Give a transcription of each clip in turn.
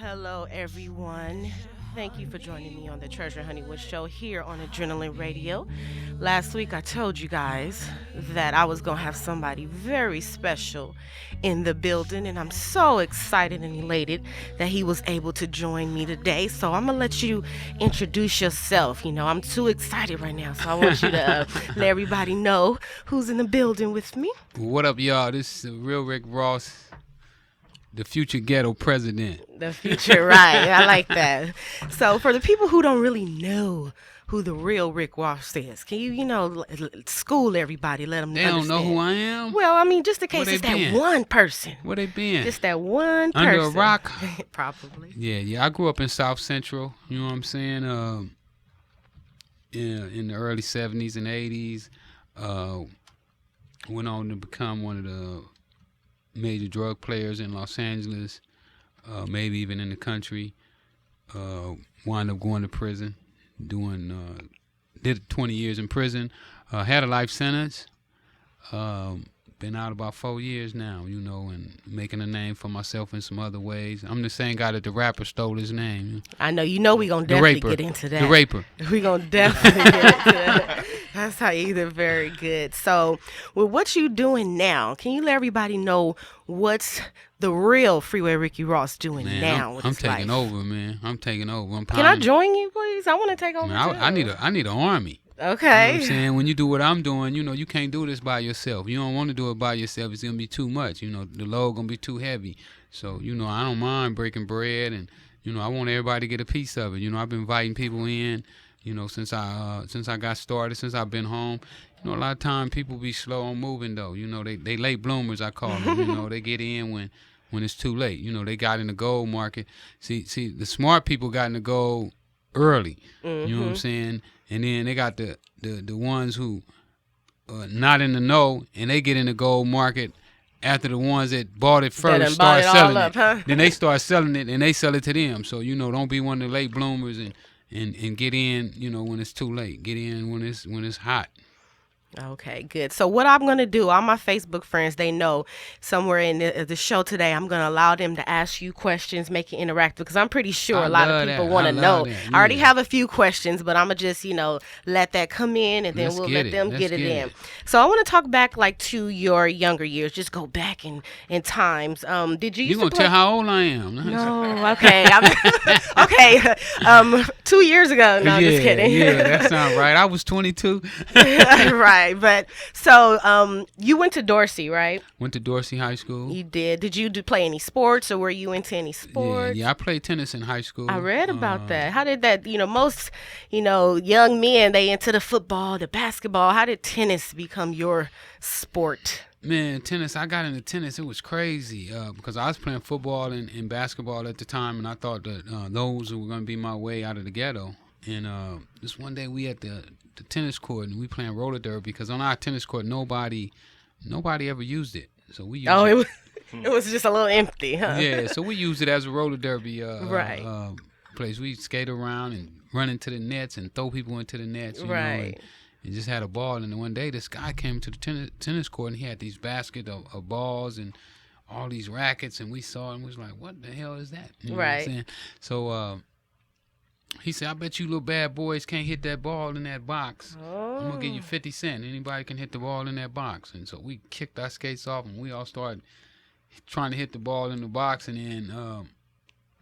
Hello, everyone. Thank you for joining me on the Treasure Honeywood Show here on Adrenaline Radio. Last week, I told you guys that I was going to have somebody very special in the building, and I'm so excited and elated that he was able to join me today. So, I'm going to let you introduce yourself. I'm too excited right now, so I want you to let everybody know who's in the building with me. What up, y'all? This is Real Rick Ross, the future ghetto president. The future, right. I like that. So, for the people who don't really know who the real Rick Ross is, can you, school everybody, let them They understand? don't know who I am? Well, I mean, just in Where case they it's that been? one person. Where they been? Just that one person. Under a rock? Probably. Yeah. I grew up in South Central, you know what I'm saying? In the early 70s and 80s. Went on to become one of the major drug players in Los Angeles, maybe even in the country. Wound up going to prison, did 20 years in prison, had a life sentence. Been out about 4 years now, and making a name for myself in some other ways. I'm the same guy that the rapper stole his name. I know, we're going to definitely get into that. The raper. We're going to definitely get into that. That's how you're very good. So, with what you doing now, can you let everybody know what's the real Freeway Ricky Ross doing Man, now with I'm his taking life? over, man. I'm taking over. Can I join you, please? I want to take over, Man, too. I need an army. Okay. You know what I'm saying? When you do what I'm doing, you can't do this by yourself. You don't want to do it by yourself. It's going to be too much. The load going to be too heavy. So, I don't mind breaking bread, and, I want everybody to get a piece of it. I've been inviting people in, since I got started, since I've been home. A lot of time people be slow on moving, though. They late bloomers, I call them. They get in when it's too late. They got in the gold market. See, the smart people got in the gold early. You know what I'm saying? And then they got the ones who not in the know, and they get in the gold market after the ones that bought it first start selling it. Huh? Then they start selling it, and they sell it to them. So don't be one of the late bloomers and get in when it's too late. Get in when it's hot. Okay, good. So what I'm going to do, all my Facebook friends, they know somewhere in the show today, I'm going to allow them to ask you questions, make it interactive, because I'm pretty sure a lot of people want to know. That. I already Yeah. have a few questions, but I'm going to just, let that come in, and then Let's we'll get let it. them Let's get it get in. it. So I want to talk back to your younger years. Just go back in times. Did you You used gonna to play? tell how old I am? No, okay. Okay. 2 years ago. No, I'm just kidding. Yeah, that sounds right. I was 22. Right, but so you went to Dorsey, right? Went to Dorsey High School. You did. Did you play any sports, or were you into any sports? Yeah, I played tennis in high school. I read about that. How did that? Most young men, they into the football, the basketball. How did tennis become your sport? Man, tennis. I got into tennis. It was crazy because I was playing football and basketball at the time, and I thought that those were going to be my way out of the ghetto. And this one day we at the tennis court, and we playing roller derby because on our tennis court nobody ever used it. So we used It was it was just a little empty, huh? Yeah, so we used it as a roller derby Right. place. We skate around and run into the nets and throw people into the nets, Right. and just had a ball. And then one day this guy came to the tennis court, and he had these baskets of balls and all these rackets, and we saw it and was like, what the hell is that? You know what I'm Right. saying? So he said, I bet you little bad boys can't hit that ball in that box. I'm going to give you 50 cents. Anybody can hit the ball in that box. And so we kicked our skates off, and we all started trying to hit the ball in the box. And then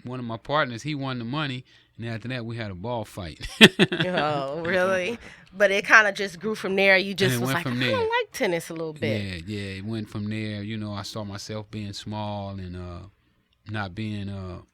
one of my partners, he won the money. And after that, we had a ball fight. Oh, really? But it kind of just grew from there. You just it was went like, from I there. don't like tennis a little bit. Yeah, it went from there. I saw myself being small and not being,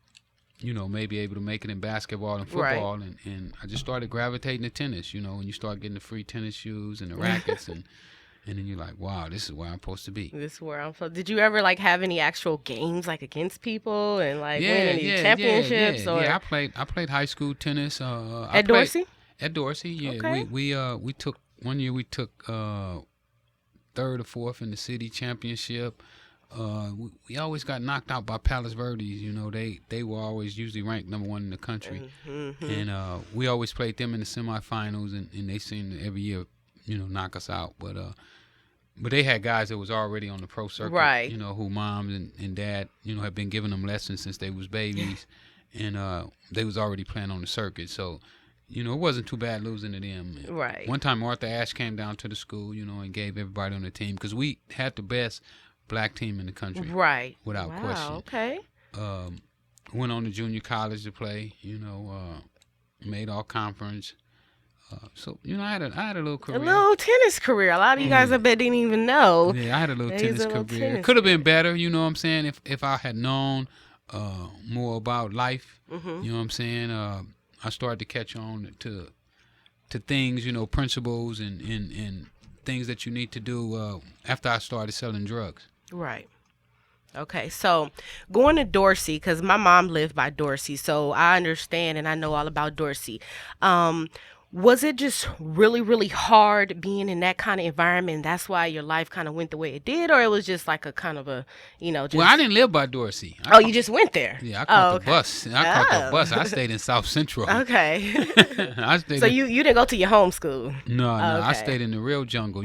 maybe able to make it in basketball and football. Right. And I just started gravitating to tennis, and you start getting the free tennis shoes and the rackets. and then you're like, wow, this is where I'm supposed to be. This is where I'm from. Did you ever have any actual games against people and win any championships? Yeah. I played high school tennis. At Dorsey? At Dorsey, yeah. Okay. We took one year. We took third or fourth in the city championship. We always got knocked out by Palos Verdes. They were always usually ranked number one in the country, and we always played them in the semifinals, and they seemed to every year, knock us out. But they had guys that was already on the pro circuit, Right. Who moms and dad, had been giving them lessons since they was babies. and they was already playing on the circuit. So, it wasn't too bad losing to them. Right. One time, Arthur Ashe came down to the school, and gave everybody on the team, because we had the best black team in the country. Right. Without question. Okay. Went on to junior college to play, made all conference. So, I had a little career. A little tennis career. A lot of you guys, I bet, didn't even know. Yeah, I had a little tennis career. It could have been better, you know what I'm saying, if I had known more about life. You know what I'm saying? I started to catch on to things, principles and things that you need to do after I started selling drugs. Right. Okay, so going to Dorsey, because my mom lived by Dorsey, so I understand and I know all about Dorsey. Was it just really, really hard being in that kind of environment? That's why your life kind of went the way it did, or it was just like a kind of a, just... Well, I didn't live by Dorsey. You just went there? Yeah, I caught the bus. I stayed in South Central. Okay. So you didn't go to your home school? No, I stayed in the real jungle.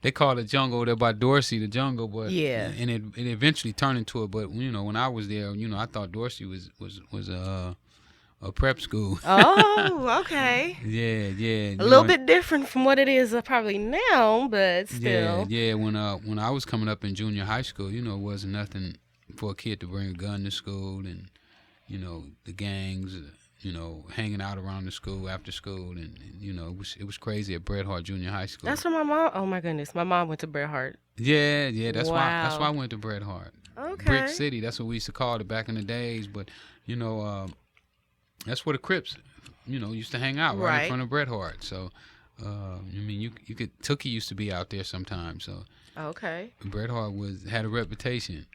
They call it jungle there by Dorsey, the jungle, but yeah, and it eventually turned into it. But when I was there, I thought Dorsey was a prep school. Oh, okay. Yeah. A little bit different from what it is probably now, but still. Yeah. When I was coming up in junior high school, it wasn't nothing for a kid to bring a gun to school, and the gangs, hanging out around the school after school, and it was crazy at Bret Harte Junior High School. That's where my mom. Oh my goodness, my mom went to Bret Harte. Yeah. That's why I went to Bret Harte. Okay. Brick City. That's what we used to call it back in the days, but that's where the Crips, used to hang out right in front of Bret Harte. So, you could Tookie used to be out there sometimes. So, okay. Bret Harte had a reputation.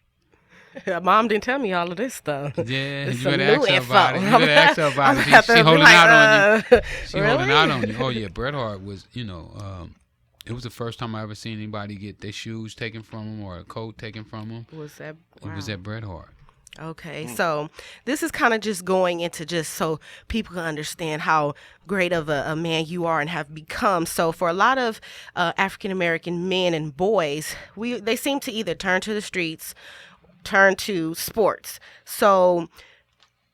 Mom didn't tell me all of this stuff. Yeah, you better ask her about it. You better ask her about it. She holding out on you. She really? holding out on you. Oh yeah, Bret Harte was, it was the first time I ever seen anybody get their shoes taken from them or a coat taken from them. It was at Bret Harte. Okay, so this is kind of just going into just so people can understand how great of a man you are and have become. So for a lot of African American men and boys, they seem to either turn to the streets, turn to sports. So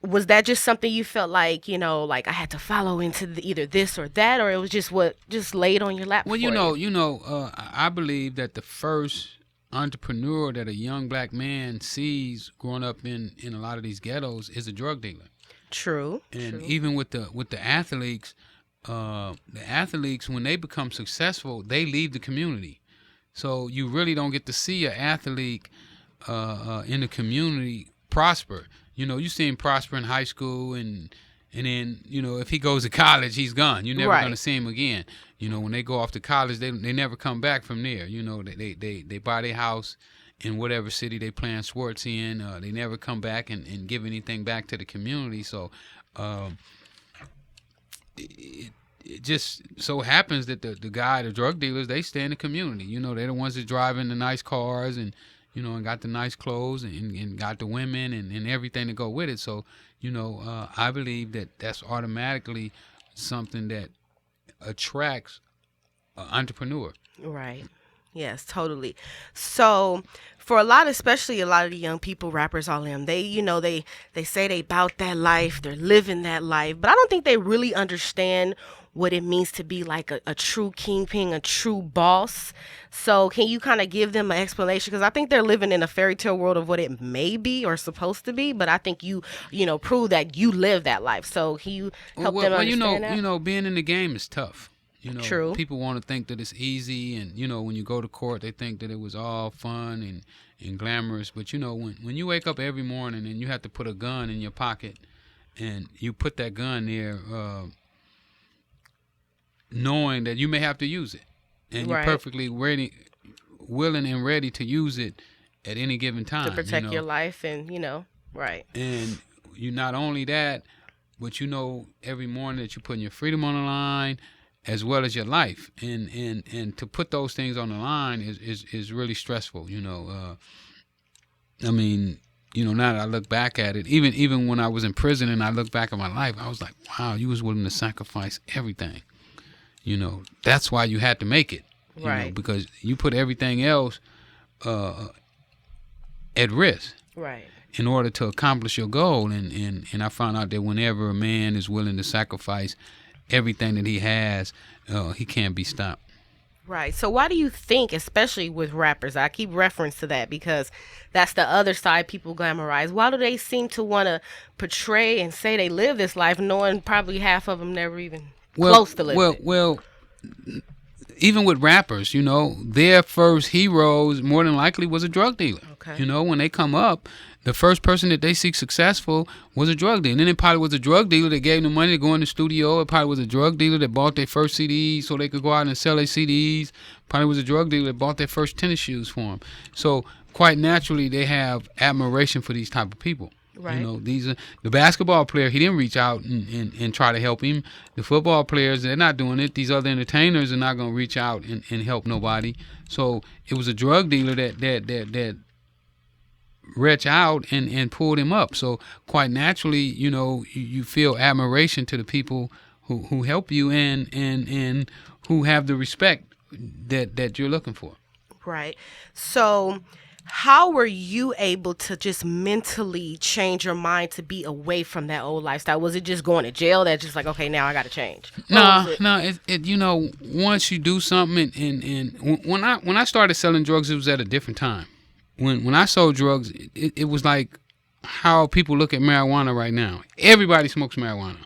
was that just something you felt like, like I had to follow into either this or that, or it was just just laid on your lap? Well, I believe that the first entrepreneur that a young black man sees growing up in a lot of these ghettos is a drug dealer. True. And even with the athletes, when they become successful, they leave the community. So you really don't get to see an athlete in the community prosper. You see him prosper in high school, and then if he goes to college, he's gone. You're never going to see him again. When they go off to college, they never come back from there. They buy their house in whatever city they playing sports in. They never come back and give anything back to the community. So it just so happens that the drug dealers, they stay in the community. They're the ones that drive in the nice cars and got the nice clothes and got the women and everything to go with it. So, I believe that that's automatically something that attracts an entrepreneur. Right. Yes, totally. So for especially a lot of the young people, rappers, all them, they say they about that life, they're living that life, but I don't think they really understand what it means to be like a true kingpin, a true boss. So can you kind of give them an explanation? Because I think they're living in a fairy tale world of what it may be or supposed to be, but I think you prove that you live that life. So can you help them understand that? Being in the game is tough. True. People want to think that it's easy, and when you go to court, they think that it was all fun and glamorous. But when you wake up every morning and you have to put a gun in your pocket, and you put that gun there, knowing that you may have to use it, and you're perfectly ready, willing and ready to use it at any given time to protect your life, and right. And you not only that, but every morning that you're putting your freedom on the line, as well as your life, and to put those things on the line is really stressful. Now that I look back at it, even when I was in prison and I look back at my life, I was like, wow, you was willing to sacrifice everything. That's why you had to make it, right? Because you put everything else at risk, right? in order to accomplish your goal. And I found out that whenever a man is willing to sacrifice everything that he has, he can't be stopped. Right. So why do you think, especially with rappers, I keep reference to that because that's the other side people glamorize. Why do they seem to want to portray and say they live this life knowing probably half of them never even close to living it? Well, even with rappers, their first heroes more than likely was a drug dealer. Okay. When they come up, the first person that they see successful was a drug dealer. And then it probably was a drug dealer that gave them money to go in the studio. It probably was a drug dealer that bought their first CDs so they could go out and sell their CDs. Probably was a drug dealer that bought their first tennis shoes for them. So quite naturally, they have admiration for these type of people. Right. These are the basketball player. He didn't reach out and try to help him. The football players, they're not doing it. These other entertainers are not going to reach out and help nobody. So it was a drug dealer that reached out and pulled him up. So quite naturally, you feel admiration to the people who help you and who have the respect that you're looking for. Right. So how were you able to just mentally change your mind to be away from that old lifestyle? Was it just going to jail that just like, okay, now I got to change? No. Once you do something, and when I started selling drugs, it was at a different time. When I sold drugs, it was like how people look at marijuana right now. Everybody smokes marijuana.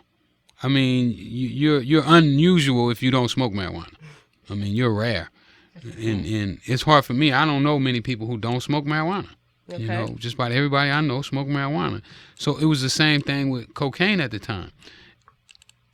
I mean, you're unusual if you don't smoke marijuana. I mean, you're rare. And it's hard for me. I don't know many people who don't smoke marijuana. Okay. Just about everybody I know smoke marijuana. So it was the same thing with cocaine at the time.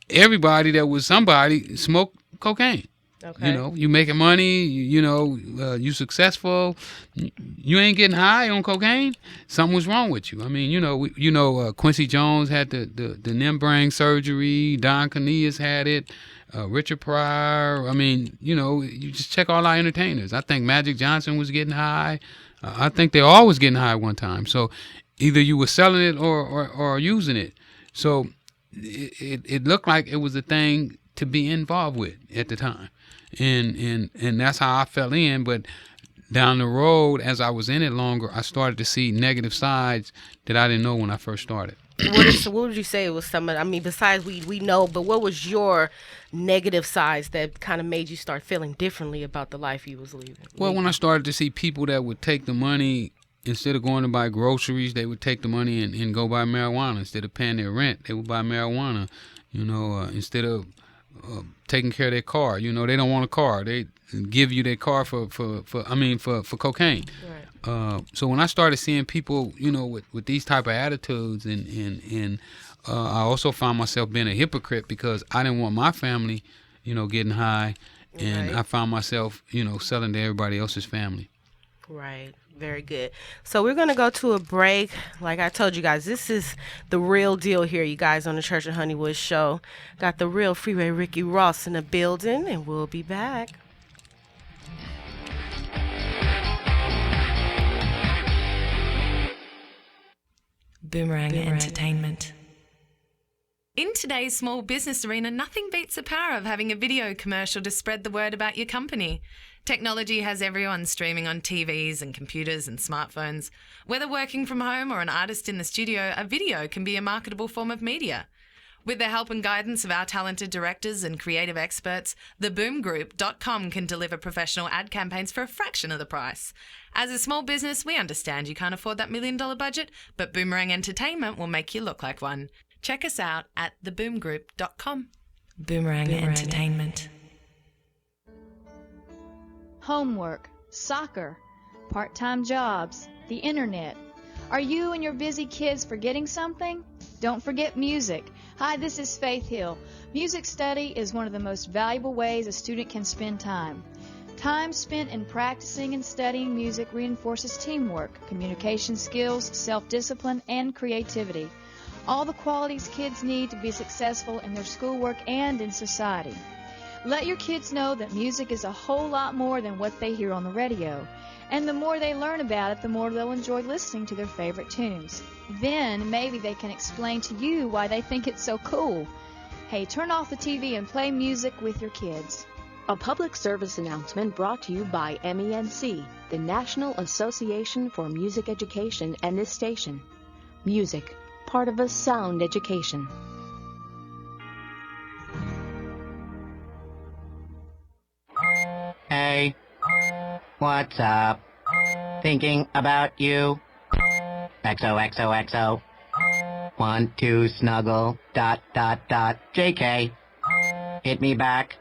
Everybody that was somebody smoked cocaine. Okay. You making money, you successful, you ain't getting high on cocaine, something was wrong with you. I mean, Quincy Jones had the membrane surgery, Don Cornelius had it, Richard Pryor. I mean, you just check all our entertainers. I think Magic Johnson was getting high. I think they all was getting high at one time. So either you were selling it or using it. So it looked like it was a thing to be involved with at the time. And that's how I fell in. But down the road, as I was in it longer, I started to see negative sides that I didn't know when I first started. What would you say was some of, I mean, besides we know, but what was your negative sides that kind of made you start feeling differently about the life you was living? Well, when I started to see people that would take the money, instead of going to buy groceries, they would take the money and go buy marijuana. Instead of paying their rent, they would buy marijuana. Instead of taking care of their car. They don't want a car. They give you their car for cocaine. Right. So when I started seeing people, with these type of attitudes, and I also found myself being a hypocrite because I didn't want my family, getting high, and Right. I found myself, selling to everybody else's family. Right. Very good. So we're going to go to a break. Like I told you guys, this is the real deal here, you guys, on the Treasure Honeywood Show. Got the Real Freeway Ricky Ross in the building, and we'll be back. Boomerang Entertainment. In today's small business arena, nothing beats the power of having a video commercial to spread the word about your company. Technology has everyone streaming on TVs and computers and smartphones. Whether working from home or an artist in the studio, a video can be a marketable form of media. With the help and guidance of our talented directors and creative experts, theboomgroup.com can deliver professional ad campaigns for a fraction of the price. As a small business, we understand you can't afford that $1 million budget, but Boomerang Entertainment will make you look like one. Check us out at theboomgroup.com. Boomerang Entertainment. Homework, soccer, part-time jobs, the internet. Are you and your busy kids forgetting something? Don't forget music. Hi, this is Faith Hill. Music study is one of the most valuable ways a student can spend time. Time spent in practicing and studying music reinforces teamwork, communication skills, self-discipline, and creativity. All the qualities kids need to be successful in their schoolwork and in society. Let your kids know that music is a whole lot more than what they hear on the radio. And the more they learn about it, the more they'll enjoy listening to their favorite tunes. Then maybe they can explain to you why they think it's so cool. Hey, turn off the TV and play music with your kids. A public service announcement brought to you by MENC, the National Association for Music Education, and this station. Music, part of a sound education. Hey, what's up? Thinking about you. XOXOXO. Want to snuggle. ... JK. Hit me back.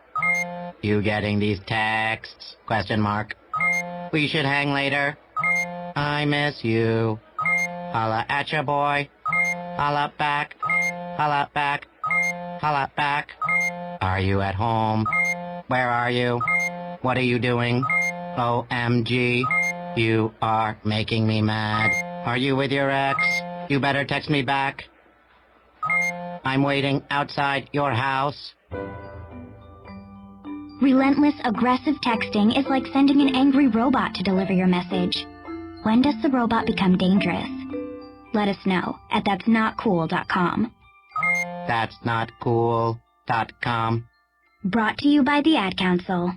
You getting these texts? ? We should hang later. I miss you. Holla at ya, boy. Holla back. Holla back. Holla back. Are you at home? Where are you? What are you doing? OMG. You are making me mad. Are you with your ex? You better text me back. I'm waiting outside your house. Relentless, aggressive texting is like sending an angry robot to deliver your message. When does the robot become dangerous? Let us know at that'snotcool.com. That'snotcool.com. Brought to you by the Ad Council.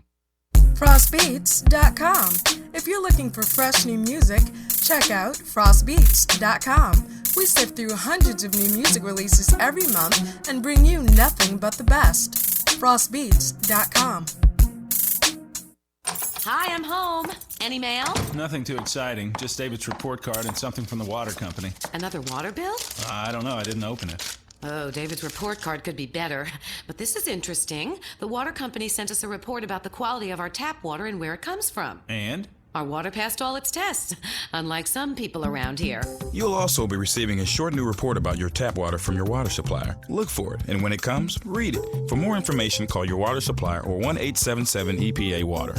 Frostbeats.com. If you're looking for fresh new music, check out frostbeats.com. We sift through hundreds of new music releases every month and bring you nothing but the best. Frostbeats.com. Hi, I'm home. Any mail? Nothing too exciting. Just David's report card and something from the water company. Another water bill? I don't know. I didn't open it. Oh, David's report card could be better. But this is interesting. The water company sent us a report about the quality of our tap water and where it comes from. And? Our water passed all its tests, unlike some people around here. You'll also be receiving a short new report about your tap water from your water supplier. Look for it, and when it comes, read it. For more information, call your water supplier or 1-877-EPA-WATER.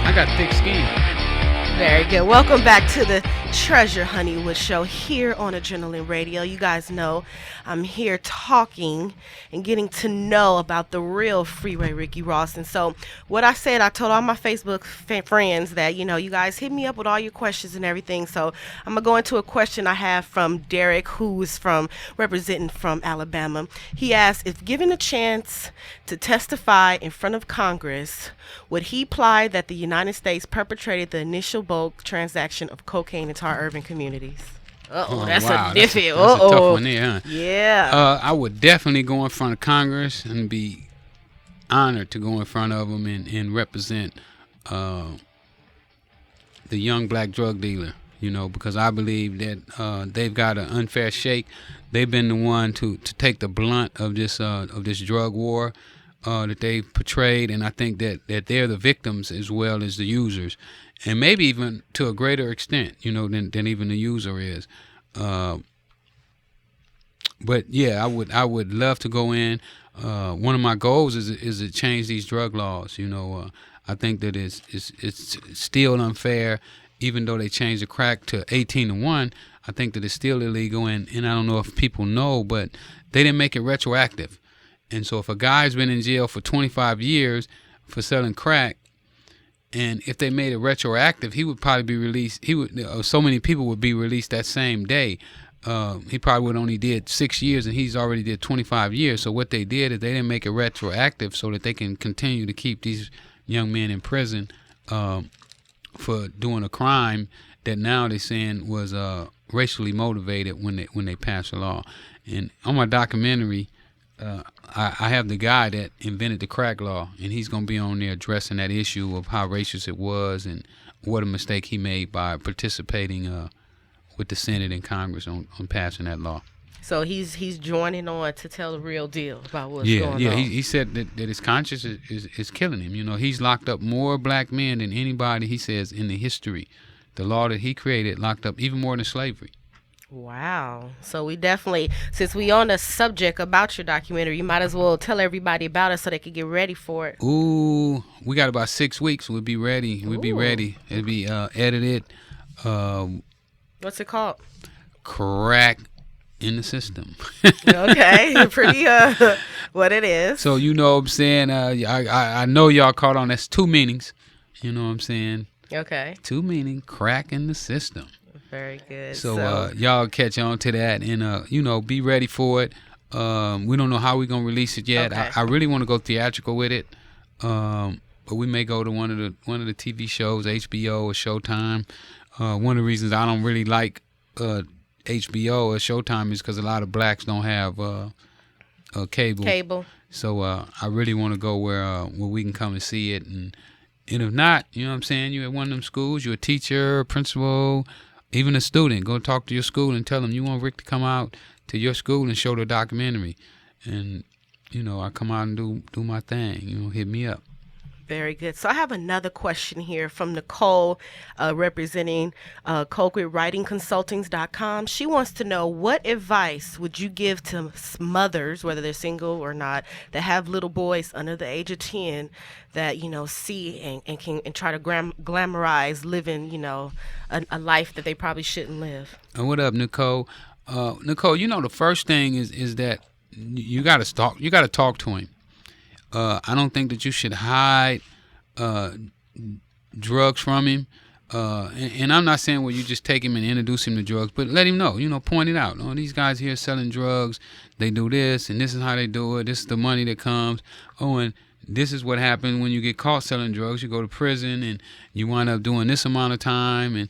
I got thick skin. Very good. Welcome back to the Treasure Honeywood Show here on Adrenaline Radio. You guys know I'm here talking and getting to know about the Real Freeway Ricky Ross. And so what I said, I told all my Facebook friends that, you guys hit me up with all your questions and everything. So I'm going to go into a question I have from Derek, who is representing from Alabama. He asked, if given a chance to testify in front of Congress, would he imply that the United States perpetrated the initial bulk transaction of cocaine into our urban communities? That's wow. a diffy. That's a tough one there, huh? Yeah. I would definitely go in front of Congress and be honored to go in front of them and represent the young black drug dealer, because I believe that they've got an unfair shake. They've been the one to take the blunt of this drug war that they've portrayed, and I think that they're the victims as well as the users, and maybe even to a greater extent, than even the user is. But yeah, I would love to go in. One of my goals is to change these drug laws. I think that it's still unfair, even though they changed the crack to 18-1. I think that it's still illegal, and I don't know if people know, but they didn't make it retroactive. And so if a guy's been in jail for 25 years for selling crack, and if they made it retroactive, he would probably be released. So many people would be released that same day. He probably would only did 6 years, and he's already did 25 years. So what they did is they didn't make it retroactive so that they can continue to keep these young men in prison for doing a crime that now they're saying was racially motivated when they passed the law. And on my documentary, I have the guy that invented the crack law, and he's going to be on there addressing that issue of how racist it was and what a mistake he made by participating with the Senate and Congress on passing that law. So he's joining on to tell the real deal about what's going on. Yeah, he said that his conscience is killing him. He's locked up more black men than anybody, he says, in the history. The law that he created locked up even more than slavery. Wow. So we definitely, since we on the subject about your documentary, you might as well tell everybody about it so they can get ready for it. Ooh, we got about 6 weeks. We'll be ready. We'll be ready. It'll be edited. What's it called? Crack in the System. Okay. Pretty, what it is. So you know what I'm saying? I know y'all caught on. That's two meanings. You know what I'm saying? Okay. Two meaning, crack in the system. Very good. So y'all catch on to that and, be ready for it. We don't know how we're going to release it yet. Okay. I really want to go theatrical with it. but we may go to one of the TV shows, HBO or Showtime. One of the reasons I don't really like HBO or Showtime is because a lot of blacks don't have cable. So I really want to go where we can come and see it. And if not, you know what I'm saying, you're at one of them schools, you're a teacher, a principal, even a student. Go talk to your school and tell them you want Rick to come out to your school and show the documentary. And, I come out and do my thing. Hit me up. Very good. So I have another question here from Nicole, representing colquittwritingconsultings.com. She wants to know, what advice would you give to mothers, whether they're single or not, that have little boys under the age of 10 that, see and can try to glamorize living, a life that they probably shouldn't live? What up, Nicole? Nicole, the first thing is that you got to talk to him. I don't think that you should hide drugs from him. And I'm not saying you just take him and introduce him to drugs, but let him know, point it out. These guys here selling drugs, they do this, and this is how they do it. This is the money that comes. And this is what happens when you get caught selling drugs. You go to prison, and you wind up doing this amount of time. And,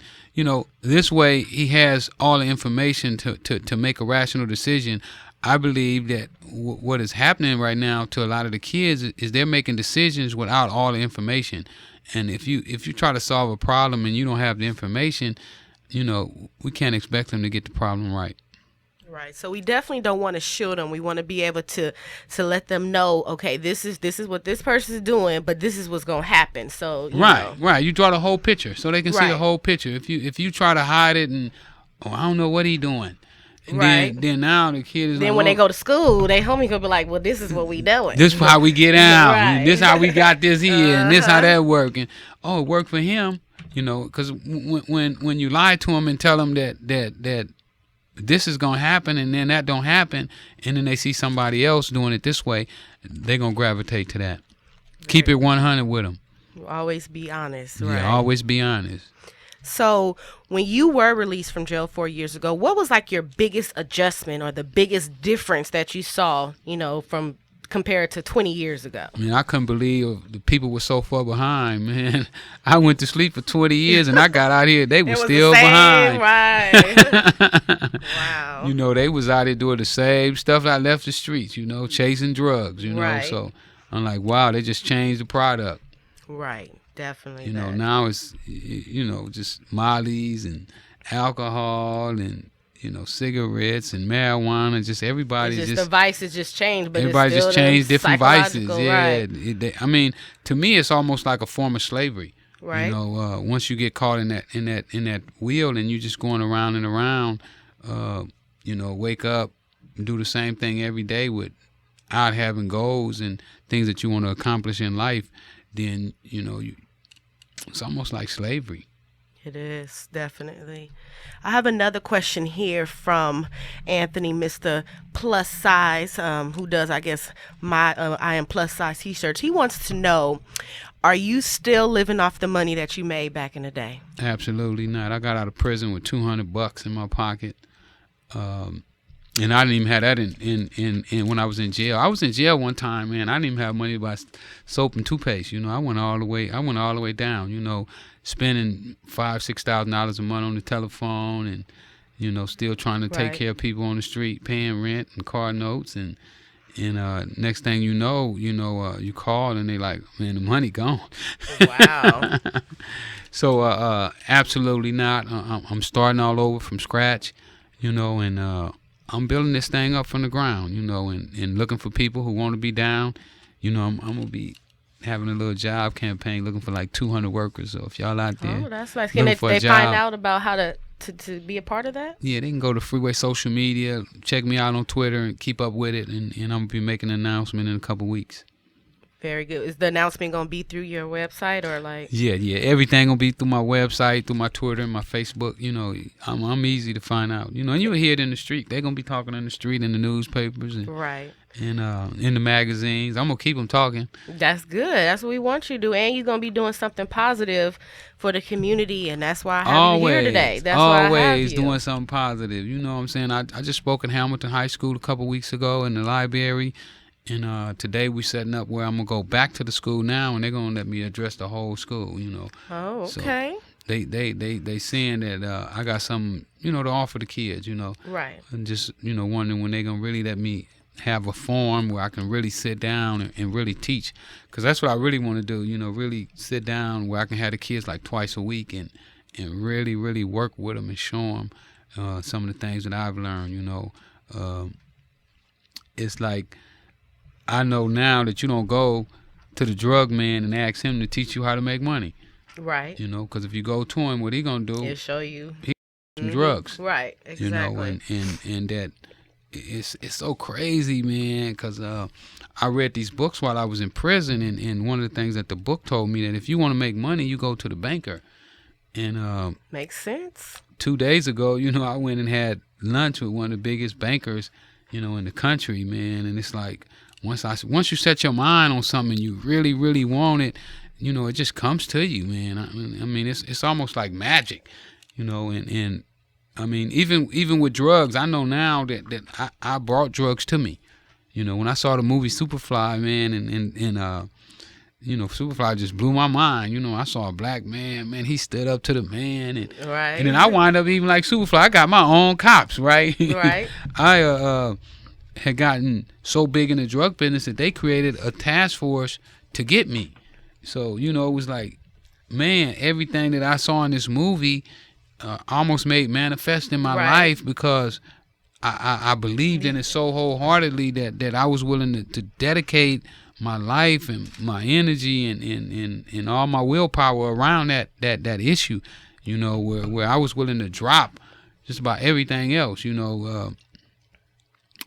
this way he has all the information to make a rational decision. I believe that what is happening right now to a lot of the kids is they're making decisions without all the information. And if you try to solve a problem and you don't have the information, we can't expect them to get the problem right. Right. So we definitely don't want to shield them. We want to be able to let them know, okay, this is what this person is doing, but this is what's going to happen. So right. You draw the whole picture so they can see the whole picture. If you try to hide it and I don't know what he doing. And then now the kid is when they go to school, they homie could be like, well, this is what we doing. This is how we get out. Right. This how we got this here, and this how that work. And it worked for him, because when you lie to him and tell him that this is gonna happen, and then that don't happen, and then they see somebody else doing it this way, they're gonna gravitate to that. Keep it 100 with them. Always be honest. Right? Yeah, always be honest. So when you were released from jail 4 years ago, what was like your biggest adjustment or the biggest difference that you saw, from compared to 20 years ago? I mean, I couldn't believe the people were so far behind, man. I went to sleep for 20 years and I got out here. They were still behind. Right. Wow. They was out here doing the same stuff that I left the streets, chasing drugs, Right. So I'm like, wow, they just changed the product. Right. Definitely. Now it's, just Molly's and alcohol and, cigarettes and marijuana. Just everybody the vices just changed, but everybody it's still just changed different vices. Yeah. Right. To me, it's almost like a form of slavery. Right. Once you get caught in that wheel and you just going around and around, wake up and do the same thing every day without having goals and things that you want to accomplish in life, then, it's almost like slavery. It is, definitely. I have another question here from Anthony, Mr. Plus Size, who does, I guess, my I Am Plus Size t-shirts. He wants to know, are you still living off the money that you made back in the day? Absolutely not. I got out of prison with $200 in my pocket. And I didn't even have that in when I was in jail. I was in jail one time, man. I didn't even have money to buy soap and toothpaste. I went all the way down. Spending $5,000-$6,000 a month on the telephone, and still trying to take care of people on the street, paying rent and car notes, and next thing you know, you call and they like, man, the money gone. Wow. So absolutely not. I'm starting all over from scratch, and. I'm building this thing up from the ground, and looking for people who want to be down. I'm going to be having a little job campaign looking for like 200 workers. So if y'all out there, that's nice. Can they find out about how to be a part of that? Yeah, they can go to Freeway social media, check me out on Twitter, and keep up with it. And I'm going to be making an announcement in a couple weeks. Very good. Is the announcement going to be through your website or like? Yeah. Everything going to be through my website, through my Twitter and my Facebook. I'm easy to find out. And you'll hear it in the street. They're going to be talking in the street, in the newspapers. And, right. And in the magazines. I'm going to keep them talking. That's good. That's what we want you to do. And you're going to be doing something positive for the community. And that's why I have you here today. That's why I have you. Always doing something positive. You know what I'm saying? I just spoke at Hamilton High School a couple weeks ago in the library. And today we setting up where I'm gonna go back to the school now, and they're gonna let me address the whole school. Oh, okay. So they saying that I got something, to offer the kids. Right. And just wondering when they gonna really let me have a forum where I can really sit down and really teach, because that's what I really want to do. Really sit down where I can have the kids like twice a week and really, really work with them and show them some of the things that I've learned. It's like, I know now that you don't go to the drug man and ask him to teach you how to make money. Right. Because if you go to him, what he gonna do? He'll show you. Some drugs. Right. Exactly. And that it's so crazy, man. Because I read these books while I was in prison, and one of the things that the book told me, that if you want to make money, you go to the banker. And makes sense. 2 days ago, I went and had lunch with one of the biggest bankers, in the country, man. And it's like, once you set your mind on something, you really, really want it, it just comes to you, man. I mean, it's almost like magic, and I mean, even with drugs, I know now that I brought drugs to me. When I saw the movie Superfly, man, and Superfly just blew my mind. I saw a black man, he stood up to the man, and right. And then I wind up even like Superfly. I got my own cops, right? Right. I had gotten so big in the drug business that they created a task force to get me. So, it was like, man, everything that I saw in this movie almost made manifest in my life, because I believed in it so wholeheartedly that I was willing to dedicate my life and my energy and all my willpower around that issue, where I was willing to drop just about everything else,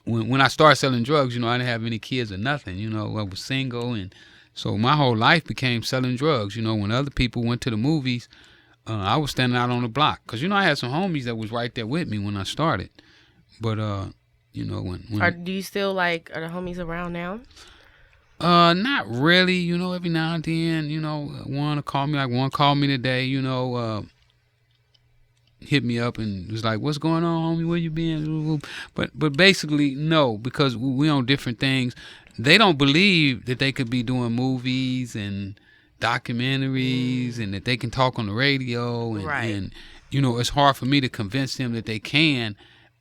When I started selling drugs, I didn't have any kids or nothing. I was single, and so my whole life became selling drugs. When other people went to the movies, I was standing out on the block, because I had some homies that was right there with me when I started. But when do you still are the homies around now? Not really. Every now and then, one call me, like one called me today. Hit me up and was like, "What's going on, homie? Where you been?" But basically, no, because we on different things. They don't believe that they could be doing movies and documentaries and that they can talk on the radio, and it's hard for me to convince them that they can.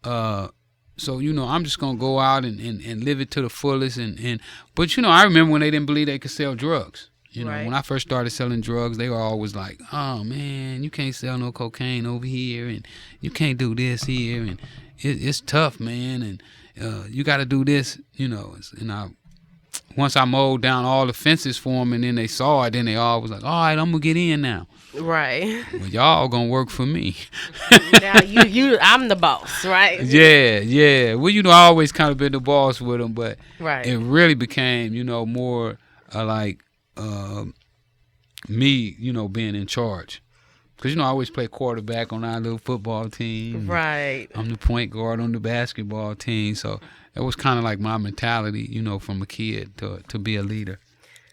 So I'm just gonna go out and live it to the fullest. But I remember when they didn't believe they could sell drugs. When I first started selling drugs, they were always like, "Oh man, you can't sell no cocaine over here, and you can't do this here, and it's tough, man, and you got to do this," And once I mowed down all the fences for them, and then they saw it, then they all was like, "All right, I'm gonna get in now." Right. Well, y'all gonna work for me. Now I'm the boss, right? Yeah. Well, I always kind of been the boss with them, but it really became, more like me, being in charge. Because, I always play quarterback on our little football team. Right. I'm the point guard on the basketball team. So that was kind of like my mentality, from a kid to be a leader.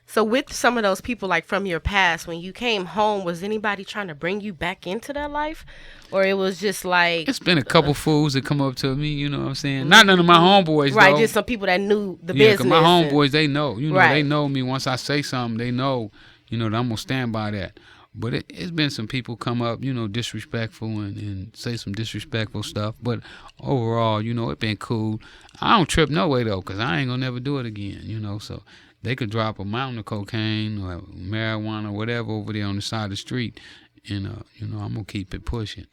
So with some of those people, from your past, when you came home, was anybody trying to bring you back into that life? Or it was just like... It's been a couple fools that come up to me, you know what I'm saying? Not none of my homeboys, right, though. just some people that knew the business. Yeah, 'cause my homeboys, they know. They know me. Once I say something, they know, that I'm going to stand by that. But it's been some people come up, disrespectful and say some disrespectful stuff. But overall, it been cool. I don't trip no way, though, because I ain't going to never do it again, so... They could drop a mountain of cocaine or marijuana or whatever over there on the side of the street, and I'm gonna keep it pushing.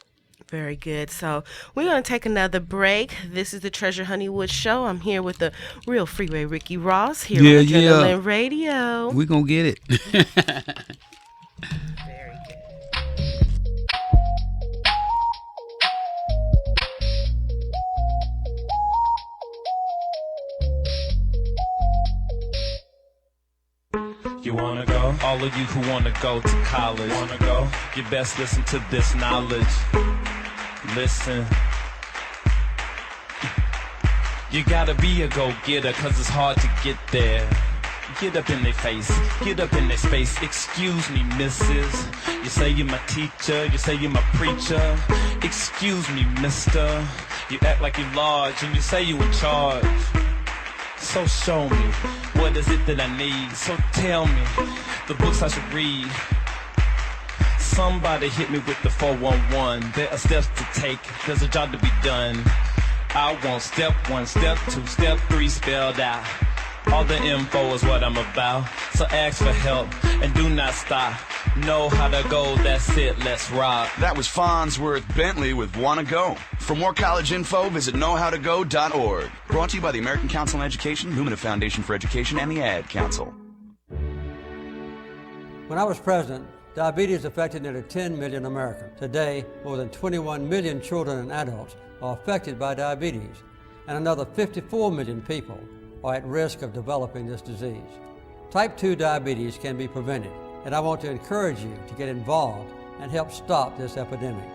Very good. So we're gonna take another break. This is the Treasure Honeywood Show. I'm here with the Real Freeway Ricky Ross here on Adrenaline Radio. We gonna get it. Very good. You wanna go? All of you who wanna go to college, wanna go? You best listen to this knowledge. Listen. You gotta be a go-getter, cause it's hard to get there. Get up in their face, get up in their space. Excuse me, missus. You say you're my teacher, you say you're my preacher. Excuse me, mister. You act like you're large and you say you in charge. So show me, what is it that I need? So tell me, the books I should read. Somebody hit me with the 411. There are steps to take, there's a job to be done. I want step 1, step 2, step 3 spelled out. All the info is what I'm about. So ask for help and do not stop. Know how to go, that's it, let's rock. That was Farnsworth Bentley with Wanna Go. For more college info, visit knowhowtogo.org. Brought to you by the American Council on Education, Lumina Foundation for Education, and the Ad Council. When I was president, diabetes affected nearly 10 million Americans. Today, more than 21 million children and adults are affected by diabetes, and another 54 million people are at risk of developing this disease. Type 2 diabetes can be prevented, and I want to encourage you to get involved and help stop this epidemic.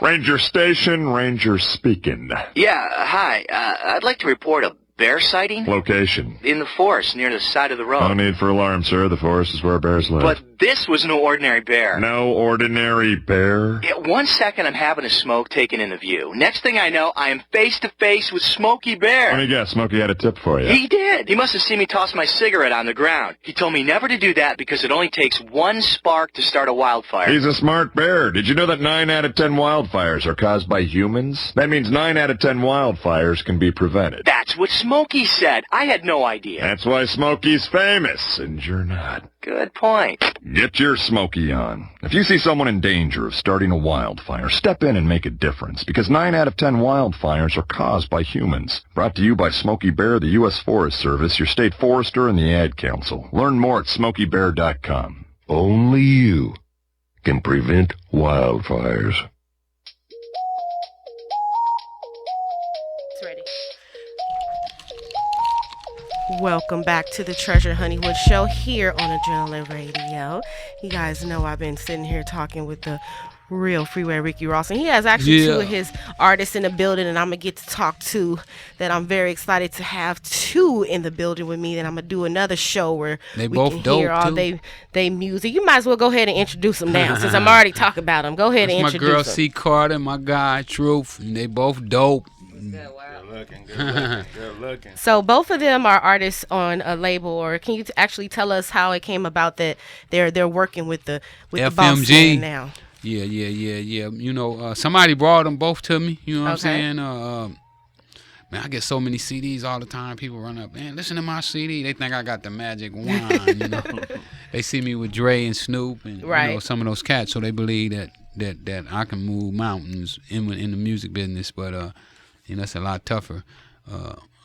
Ranger Station, Ranger speaking. Yeah, hi. I'd like to report a bear sighting. Location. In the forest near the side of the road. No need for alarm, sir. The forest is where bears live. But this was no ordinary bear. No ordinary bear? Yeah, 1 second I'm having a smoke taken into view. Next thing I know, I am face to face with Smokey Bear. Let me guess, Smokey had a tip for you. He did. He must have seen me toss my cigarette on the ground. He told me never to do that because it only takes 1 spark to start a wildfire. He's a smart bear. Did you know that 9 out of 10 wildfires are caused by humans? That means 9 out of 10 wildfires can be prevented. That's what Smokey said. I had no idea. That's why Smokey's famous, and you're not. Good point. Get your Smokey on. If you see someone in danger of starting a wildfire, step in and make a difference, because 9 out of 10 wildfires are caused by humans. Brought to you by Smokey Bear, the U.S. Forest Service, your state forester, and the Ad Council. Learn more at SmokeyBear.com. Only you can prevent wildfires. It's ready. Welcome back to the Treasure Honeywood Show here on Adrenaline Radio. You guys know I've been sitting here talking with the Real Freeway Ricky Ross, and he has actually two of his artists in the building, and I'm gonna get to talk to that. I'm very excited to have two in the building with me. Then I'm gonna do another show where they we both can dope hear all too. they music. You might as well go ahead and introduce them now, since I'm already talking about them. Go ahead and That's introduce my girl them. C. Carter, my guy Truth, and they both dope. Good looking, good looking. So both of them are artists on a label, or can you actually tell us how it came about that they're working with the boss man now? Yeah. You know, somebody brought them both to me. You know what I'm saying? Man, I get so many CDs all the time. People run up, man, listen to my CD. They think I got the magic wand. You know, they see me with Dre and Snoop and you know, some of those cats, so they believe that I can move mountains in the music business. But you know, it's a lot tougher.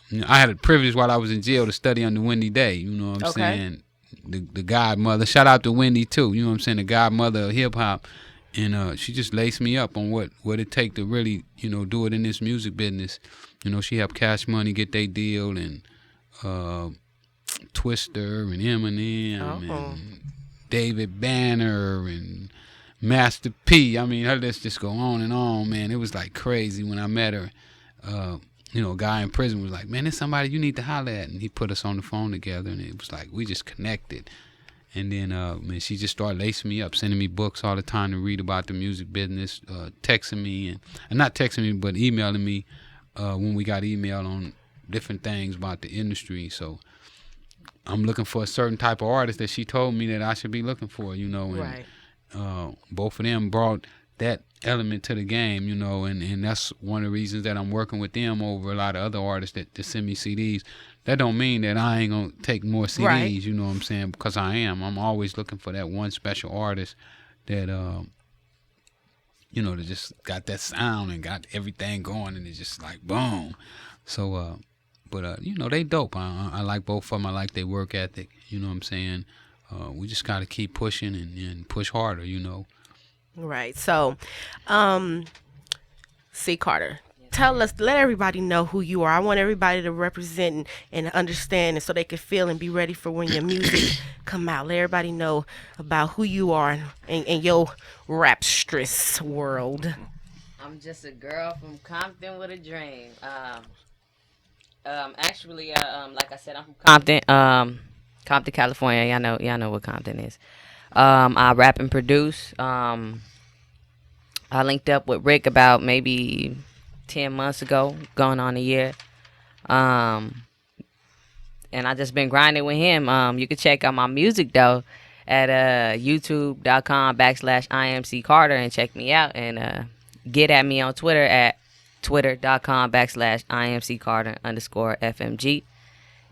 You know, I had a privilege while I was in jail to study under Wendy Day. You know what I'm saying? The godmother. Shout out to Wendy too. You know what I'm saying? The godmother of hip hop. And she just laced me up on what it take to really, you know, do it in this music business. You know, she helped Cash Money get their deal, and Twister and Eminem and David Banner and Master P. I mean, her list just go on and on, man. It was like crazy when I met her. You know, a guy in prison was like, man, there's somebody you need to holler at. And he put us on the phone together, and it was like we just connected. And then, man, she just started lacing me up, sending me books all the time to read about the music business, texting me, and not texting me, but emailing me when we got email on different things about the industry. So I'm looking for a certain type of artist that she told me that I should be looking for, you know. And both of them brought that element to the game, you know, and that's one of the reasons that I'm working with them over a lot of other artists that send me CDs. That don't mean that I ain't gonna take more CDs, you know what I'm saying? Because I am. I'm always looking for that one special artist that, you know, that just got that sound and got everything going, and it's just like boom. So, but you know, they dope. I like both of them. I like their work ethic. You know what I'm saying? We just gotta keep pushing and push harder, you know. Right. So, C. Carter, tell us, let everybody know who you are. I want everybody to represent and understand, and so they can feel and be ready for when your music come out. Let everybody know about who you are and your rapstress world. I'm just a girl from Compton with a dream. Actually, like I said, I'm from Compton, California. Y'all know what Compton is. I rap and produce. I linked up with Rick about maybe 10 months ago, going on a year. And I just been grinding with him. You can check out my music though at youtube.com/IMC Carter and check me out, and get at me on Twitter at twitter.com/IMC Carter_FMG.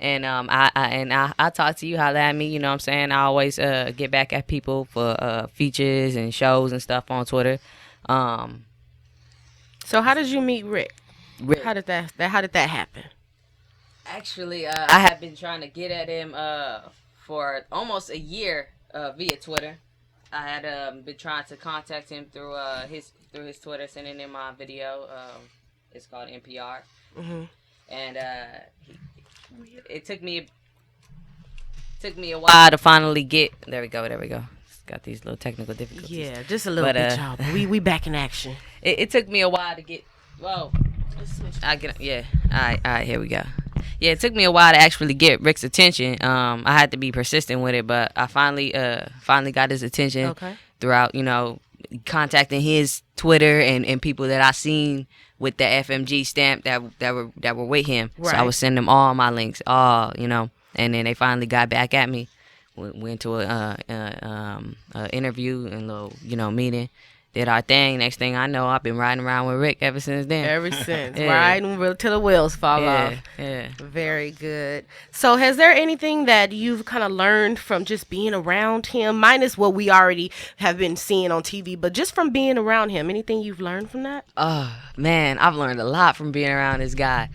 And I talk to you, holla at me, you know what I'm saying? I always get back at people for features and shows and stuff on Twitter. So how did you meet Rick? How did that happen? Actually, I have been trying to get at him for almost a year via Twitter. I had been trying to contact him through his Twitter, sending him my video. It's called NPR, and it took me a while to finally get. There we go. Got these little technical difficulties. Yeah, just a little bit, y'all. We back in action. It took me a while to get. Whoa. Yeah. All right. Here we go. Yeah, it took me a while to actually get Rick's attention. I had to be persistent with it, but I finally got his attention throughout, contacting his Twitter and people that I seen with the FMG stamp that were with him. Right. So I was sending them all my links, and then they finally got back at me. Went to a interview and little, meeting. Did our thing. Next thing I know, I've been riding around with Rick ever since then. Ever since. Riding till the wheels fall off. Yeah. Very good. So has there anything that you've kind of learned from just being around him, minus what we already have been seeing on TV, but just from being around him, anything you've learned from that? Oh, man, I've learned a lot from being around this guy.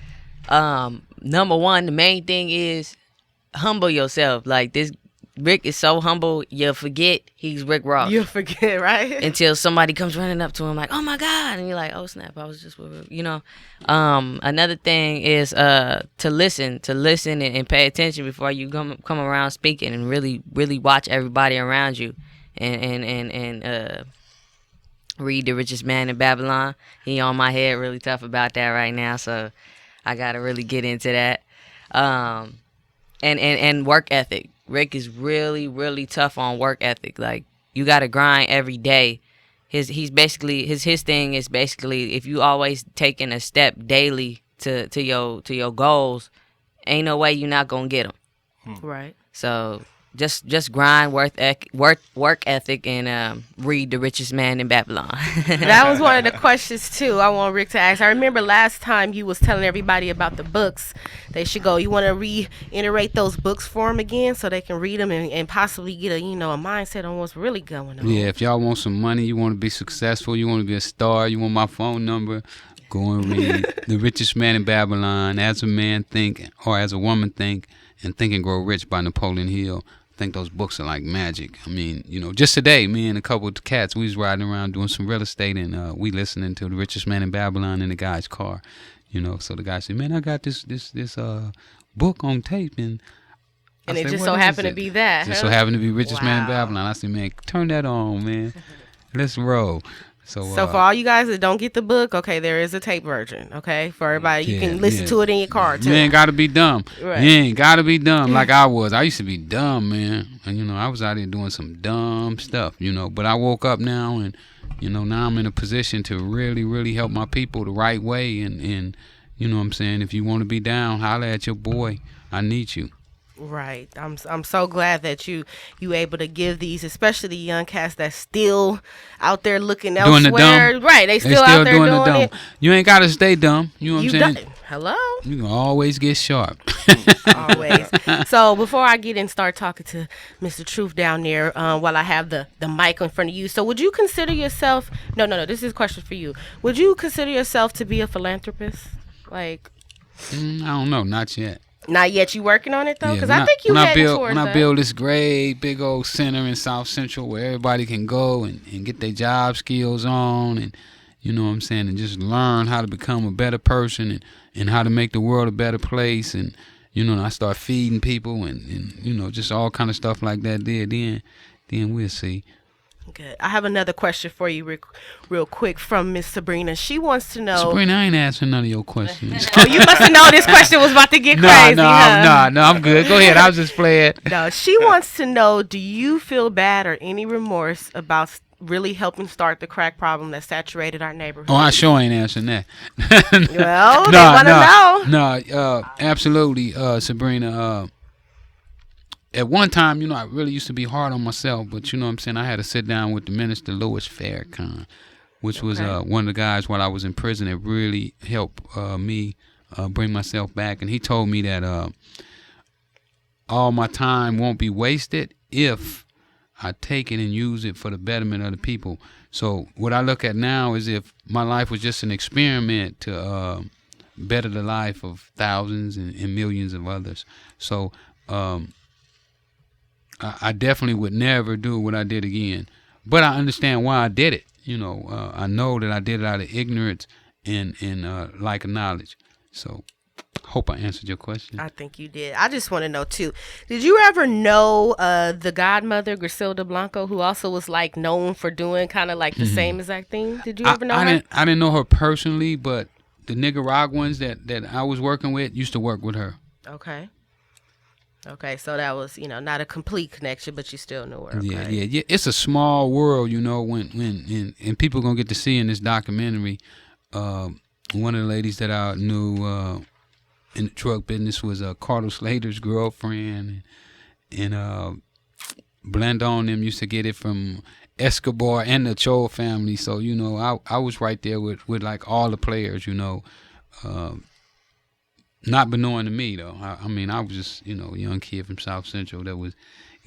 Number one, the main thing is humble yourself. Like, this Rick is so humble, you'll forget he's Rick Ross. You'll forget, right? Until somebody comes running up to him like, oh my God. And you're like, oh snap, I was just with Rick. Another thing is to listen and pay attention before you come around speaking, and really, really watch everybody around you. And read The Richest Man in Babylon. He on my head really tough about that right now, so I got to really get into that. And work ethic. Rick is really, really tough on work ethic. Like, you got to grind every day. His thing is basically, if you always taking a step daily to your goals, ain't no way you're not gonna get them. Right. So just grind, work ethic, and read The Richest Man in Babylon. That was one of the questions too I want Rick to ask. I remember last time you was telling everybody about the books they should go. You want to reiterate those books for them again so they can read them and possibly get a mindset on what's really going on. Yeah, if y'all want some money, you want to be successful, you want to be a star, you want my phone number, go and read The Richest Man in Babylon, As a Man Think, or As a Woman Think, and Think and Grow Rich by Napoleon Hill. I think those books are like magic. I mean, just today, me and a couple of cats, we was riding around doing some real estate, and we listening to The Richest Man in Babylon in the guy's car. So the guy said, man, I got this book on tape, and it said, just so happened to be that. Just so happened to be Richest Man in Babylon. I said, man, turn that on, man. Let's roll. So for all you guys that don't get the book, okay, there is a tape version, okay? For everybody, you can listen to it in your car, too. You ain't got to be dumb. Right. You ain't got to be dumb like I was. I used to be dumb, man. And, I was out here doing some dumb stuff, But I woke up now, and, now I'm in a position to really, really help my people the right way. And you know what I'm saying? If you want to be down, holler at your boy. I need you. Right. I'm so glad that you able to give these, especially the young cats that's still out there looking elsewhere. Doing the dumb. Right. They still out there doing the dumb. it. You ain't got to stay dumb. You know what I'm saying? Hello? You can always get sharp. Always. So before I get in and start talking to Mr. Truth down there, while I have the mic in front of you, so would you consider yourself, no, this is a question for you. Would you consider yourself to be a philanthropist? Like, I don't know. Not yet. Not yet. You working on it though? Because I think you heading towards that. When I build this great big old center in South Central where everybody can go and get their job skills on, and you know what I'm saying, and just learn how to become a better person and how to make the world a better place, and I start feeding people and just all kind of stuff like that. Then we'll see. Good. I have another question for you real quick from Miss Sabrina. She wants to know. Sabrina, I ain't answering none of your questions. Oh, you must have known this question was about to get crazy. No, I'm good. Go ahead. I was just playing. No, she wants to know, do you feel bad or any remorse about really helping start the crack problem that saturated our neighborhood? Oh, I sure ain't answering that. Well, they want to know. No, absolutely, Sabrina. At one time, I really used to be hard on myself, but you know what I'm saying, I had to sit down with the minister, Louis Farrakhan, which was one of the guys while I was in prison that really helped me bring myself back. And he told me that all my time won't be wasted if I take it and use it for the betterment of the people. So what I look at now is if my life was just an experiment to better the life of thousands and millions of others. So I definitely would never do what I did again. But I understand why I did it. I know that I did it out of ignorance and lack of knowledge. So hope I answered your question. I think you did. I just want to know, too, did you ever know the godmother, Griselda Blanco, who also was, known for doing kind of the same exact thing? Did you ever know her? I didn't know her personally, but the Nicaraguans that I was working with used to work with her. Okay, so that was, not a complete connection, but you still knew her. Okay? Yeah. It's a small world, when people gonna get to see in this documentary. One of the ladies that I knew in the truck business was Carlos Slater's girlfriend, and Blandon them used to get it from Escobar and the Cho family. So I was right there with all the players, not belonging to me, though. I mean, I was just, a young kid from South Central that was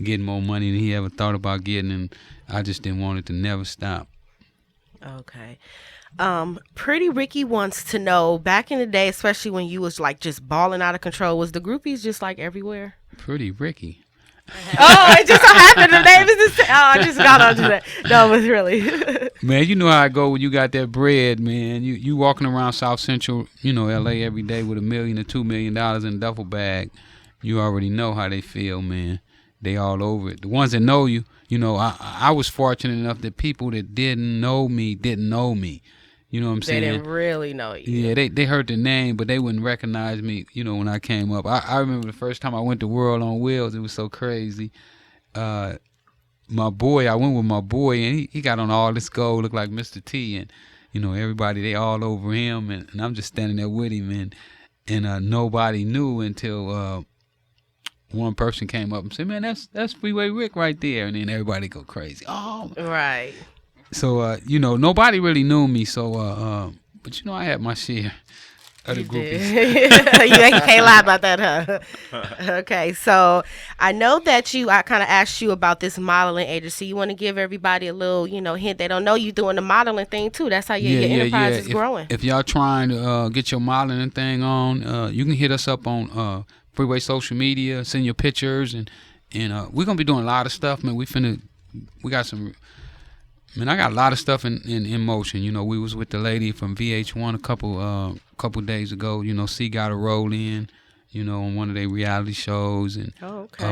getting more money than he ever thought about getting, and I just didn't want it to never stop. Okay. Pretty Ricky wants to know, back in the day, especially when you was just balling out of control, was the groupies just everywhere? Pretty Ricky. Oh, it just so happened the name is this. Oh, I just got onto that. No, it was really. Man, you know how I go when you got that bread, man. You walking around South Central, L.A. every day with $1 million or $2 million in a duffel bag. You already know how they feel, man. They all over it. The ones that know you, I was fortunate enough that people that didn't know me. You know what I'm saying? They didn't really know you. Yeah, they heard the name, but they wouldn't recognize me, when I came up. I remember the first time I went to World on Wheels. It was so crazy. I went with my boy, and he got on all this gold, looked like Mr. T, and, everybody, they all over him, and I'm just standing there with him, and nobody knew until one person came up and said, man, that's Freeway Rick right there, and then everybody go crazy. Oh, right. So, nobody really knew me. So, but I had my share of the groupies. You can't lie about that, huh? Okay, so I know that I kind of asked you about this modeling agency. You want to give everybody a little, hint. They don't know you doing the modeling thing too. That's how your enterprise is growing. If y'all trying to get your modeling thing on, you can hit us up on Freeway social media. Send your pictures, and we're gonna be doing a lot of stuff, man. We got some. Man, I got a lot of stuff in motion. We was with the lady from VH1 a couple days ago. C got a role in, on one of their reality shows, and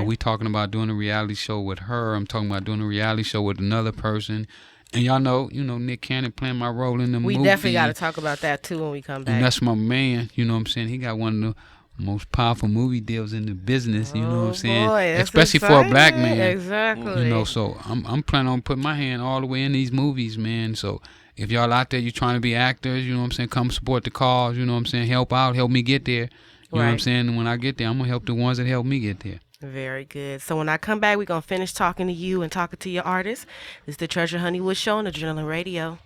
we talking about doing a reality show with her. I'm talking about doing a reality show with another person, and y'all know, Nick Cannon playing my role in the movie. We definitely got to talk about that too when we come back. And that's my man. You know what I'm saying? He got one of the most powerful movie deals in the business, you know what I'm saying? Boy, especially for a black man. Exactly. So I'm planning on putting my hand all the way in these movies, man. So if y'all out there, you trying to be actors, you know what I'm saying, come support the cause, you know what I'm saying, help out, help me get there. You know what I'm saying? And when I get there, I'm going to help the ones that help me get there. Very good. So when I come back, we're going to finish talking to you and talking to your artists. This is the Treasure Honeywood Show on Adrenaline Radio.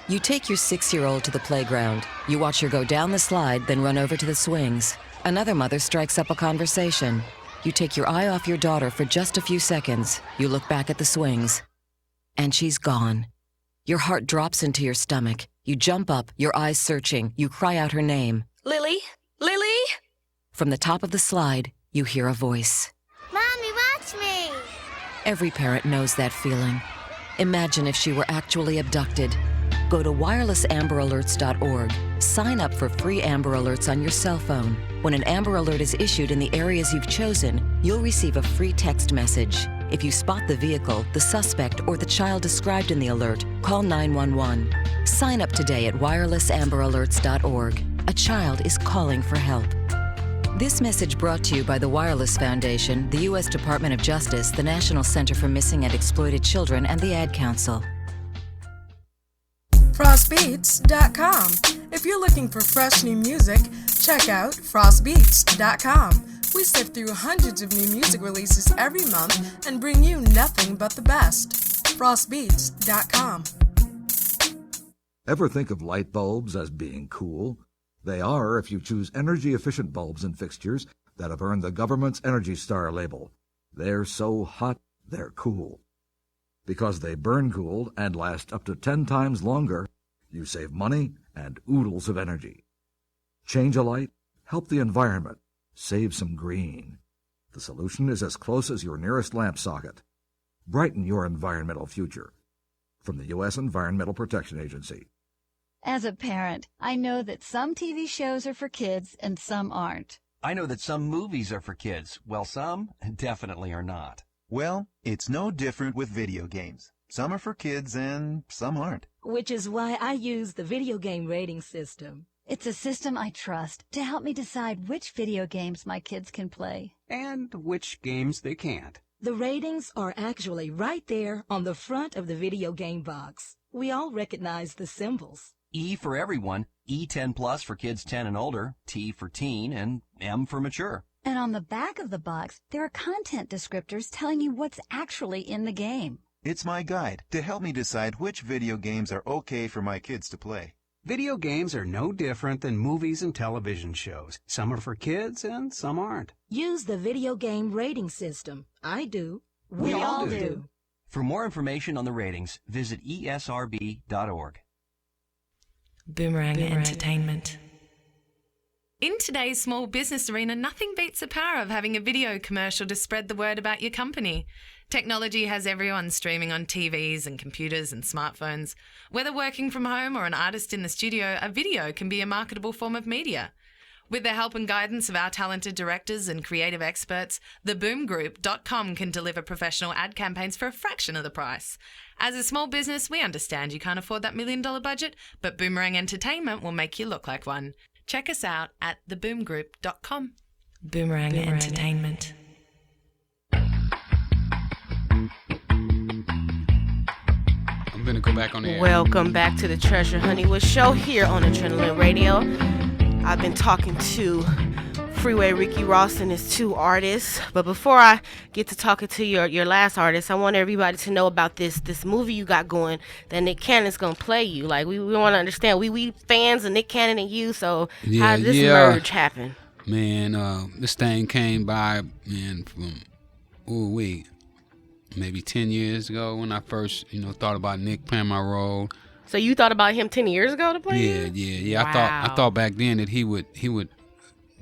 You take your 6-year-old to the playground. You watch her go down the slide, then run over to the swings. Another mother strikes up a conversation. You take your eye off your daughter for just a few seconds. You look back at the swings. And she's gone. Your heart drops into your stomach. You jump up, your eyes searching. You cry out her name. Lily? Lily? From the top of the slide, You hear a voice. Mommy, watch me! Every parent knows that feeling. Imagine if she were actually abducted. Go to wirelessamberalerts.org. Sign up for free Amber Alerts on your cell phone. When an Amber Alert is issued in the areas you've chosen, you'll receive a free text message. If you spot the vehicle, the suspect, or the child described in the alert, call 911. Sign up today at wirelessamberalerts.org. A child is calling for help. This message brought to you by the Wireless Foundation, the U.S. Department of Justice, the National Center for Missing and Exploited Children, and the Ad Council. frostbeats.com. If you're looking for fresh new music, check out frostbeats.com. We sift through hundreds of new music releases every month and bring you nothing but the best. frostbeats.com. Ever think of light bulbs as being cool? They are if you choose energy-efficient bulbs and fixtures that have earned the government's Energy Star label. They're so hot, they're cool. Because they burn cool and last up to 10 times longer, you save money and oodles of energy. Change a light, help the environment, save some green. The solution is as close as your nearest lamp socket. Brighten your environmental future. From the U.S. Environmental Protection Agency. As a parent, I know that some TV shows are for kids and some aren't. I know that some movies are for kids, while some definitely are not. Well, it's no different with video games. Some are for kids and some aren't. Which is why I use the video game rating system. It's a system I trust to help me decide which video games my kids can play. And which games they can't. The ratings are actually right there on the front of the video game box. We all recognize the symbols. E for everyone, E10 plus for kids 10 and older, T for teen, and M for mature. And on the back of the box, there are content descriptors telling you what's actually in the game. It's my guide to help me decide which video games are okay for my kids to play. Video games are no different than movies and television shows. Some are for kids and some aren't. Use the video game rating system. I do. We all do. For more information on the ratings, visit esrb.org. Boomerang Entertainment. In today's small business arena, nothing beats the power of having a video commercial to spread the word about your company. Technology has everyone streaming on TVs and computers and smartphones. Whether working from home or an artist in the studio, a video can be a marketable form of media. With the help and guidance of our talented directors and creative experts, theboomgroup.com can deliver professional ad campaigns for a fraction of the price. As a small business, we understand you can't afford that $1 million budget, but Boomerang Entertainment will make you look like one. Check us out at theboomgroup.com. Boomerang Entertainment. I'm going to go back on the air. Welcome back to the Treasure Honeywood Show here on Adrenaline Radio. I've been talking to Freeway Ricky Ross and his two artists. But before I get to talking to your last artist, I want everybody to know about this movie you got going that Nick Cannon's going to play you. Like, we want to understand. We fans of Nick Cannon and you, so how did this merge happen? Man, this thing came by, man, from, maybe 10 years ago when I first, thought about Nick playing my role. So you thought about him 10 years ago to play you? Yeah. Wow. I thought back then that he would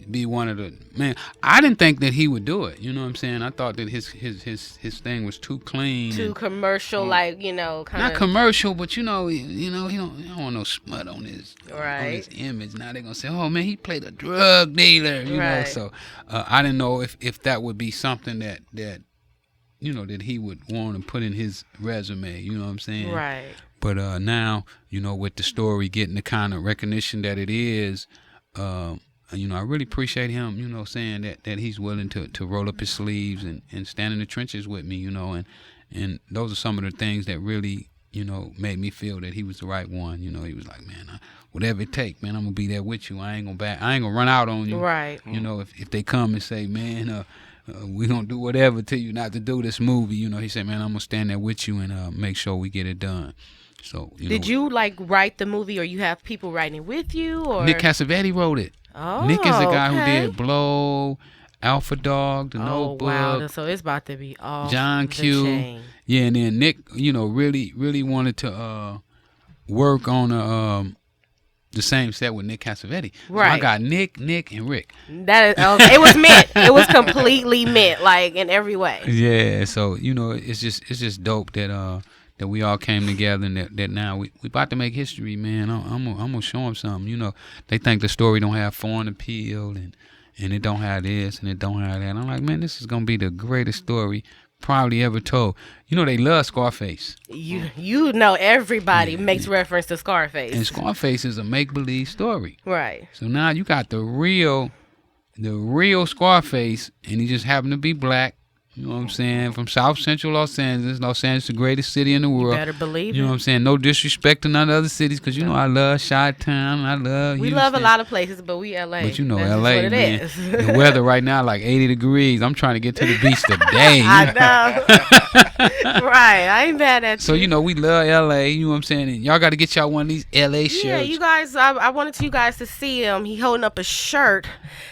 be one of the, man, I didn't think that he would do it. You know what I'm saying? I thought that his thing was too clean. Too commercial, kind of. Not commercial, but he don't want no smut on his image. Now they're going to say, oh, man, he played a drug dealer, you know. So I didn't know if that would be something that that he would want to put in his resume, you know what I'm saying? Right. But now, with the story getting the kind of recognition that it is, I really appreciate him, saying that he's willing to roll up his sleeves and stand in the trenches with me, and those are some of the things that really, made me feel that he was the right one. He was like, man, whatever it take, man, I'm gonna be there with you. I ain't gonna run out on you. Right. If they come and say, man, we gonna do whatever to you not to do this movie, he said, man, I'm gonna stand there with you and make sure we get it done. So did you write the movie, or you have people writing it with you, or Nick Cassavetes wrote it? Oh, Nick is the guy who did Blow, Alpha Dog, The Notebook. Wow, so it's about to be off John Q. chain. Yeah, and then Nick, really wanted to work on the same set with Nick Cassavetes. Right. So I got Nick, and Rick. That is, it was meant. It was completely meant, like in every way. Yeah. So it's just dope that that we all came together and that now we about to make history, man. I'm gonna show them something. They think the story don't have foreign appeal and it don't have this and it don't have that. I'm like, man, this is gonna be the greatest story probably ever told. They love Scarface. Everybody makes reference to Scarface. And Scarface is a make-believe story. Right. So now you got the real Scarface, and he just happened to be black. You know what I'm saying? From South Central Los Angeles. Los Angeles, the greatest city in the world. You better believe it. You know what I'm saying? No disrespect to none of the other cities, because I love Chi-Town. I love We Houston. love a lot of places, but we LA. But That's LA, just what it man. is. The weather right now like 80 degrees. I'm trying to get to the beach today. I know. Right. I ain't mad at you. So, we love LA. You know what I'm saying? And y'all got to get y'all one of these LA shirts. Yeah, you guys, I wanted you guys to see him. He holding up a shirt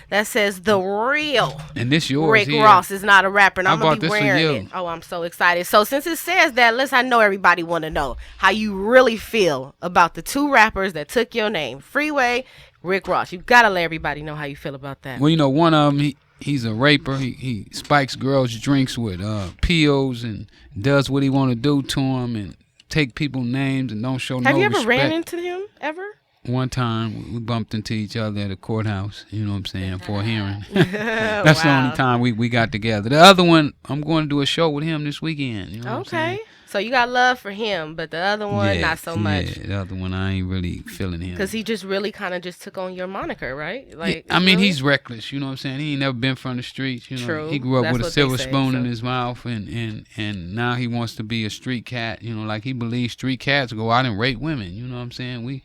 that says "The Real." And this yours Rick here. Ross is not a rapper, and I I'm gonna bought be this for wearing you. it. Oh, I'm so excited! So since it says that, I know everybody want to know how you really feel about the two rappers that took your name, Freeway, Rick Ross. You gotta let everybody know how you feel about that. Well, one of them, he's a raper. He spikes girls' drinks with pills and does what he want to do to them and take people's names and don't show no respect. Have you ever ran into him ever? One time we bumped into each other at a courthouse, you know what I'm saying, for a hearing. That's the only time we got together. The other one, I'm going to do a show with him this weekend. You know what I'm saying? So you got love for him, but the other one, not so much. Yeah, the other one, I ain't really feeling him. Because he just really kind of just took on your moniker, right? Like, I mean, he's reckless, you know what I'm saying? He ain't never been from the streets. True. He grew up That's with a what silver they say, spoon so. in his mouth, and now he wants to be a street cat. Like he believes street cats go out and rape women. You know what I'm saying?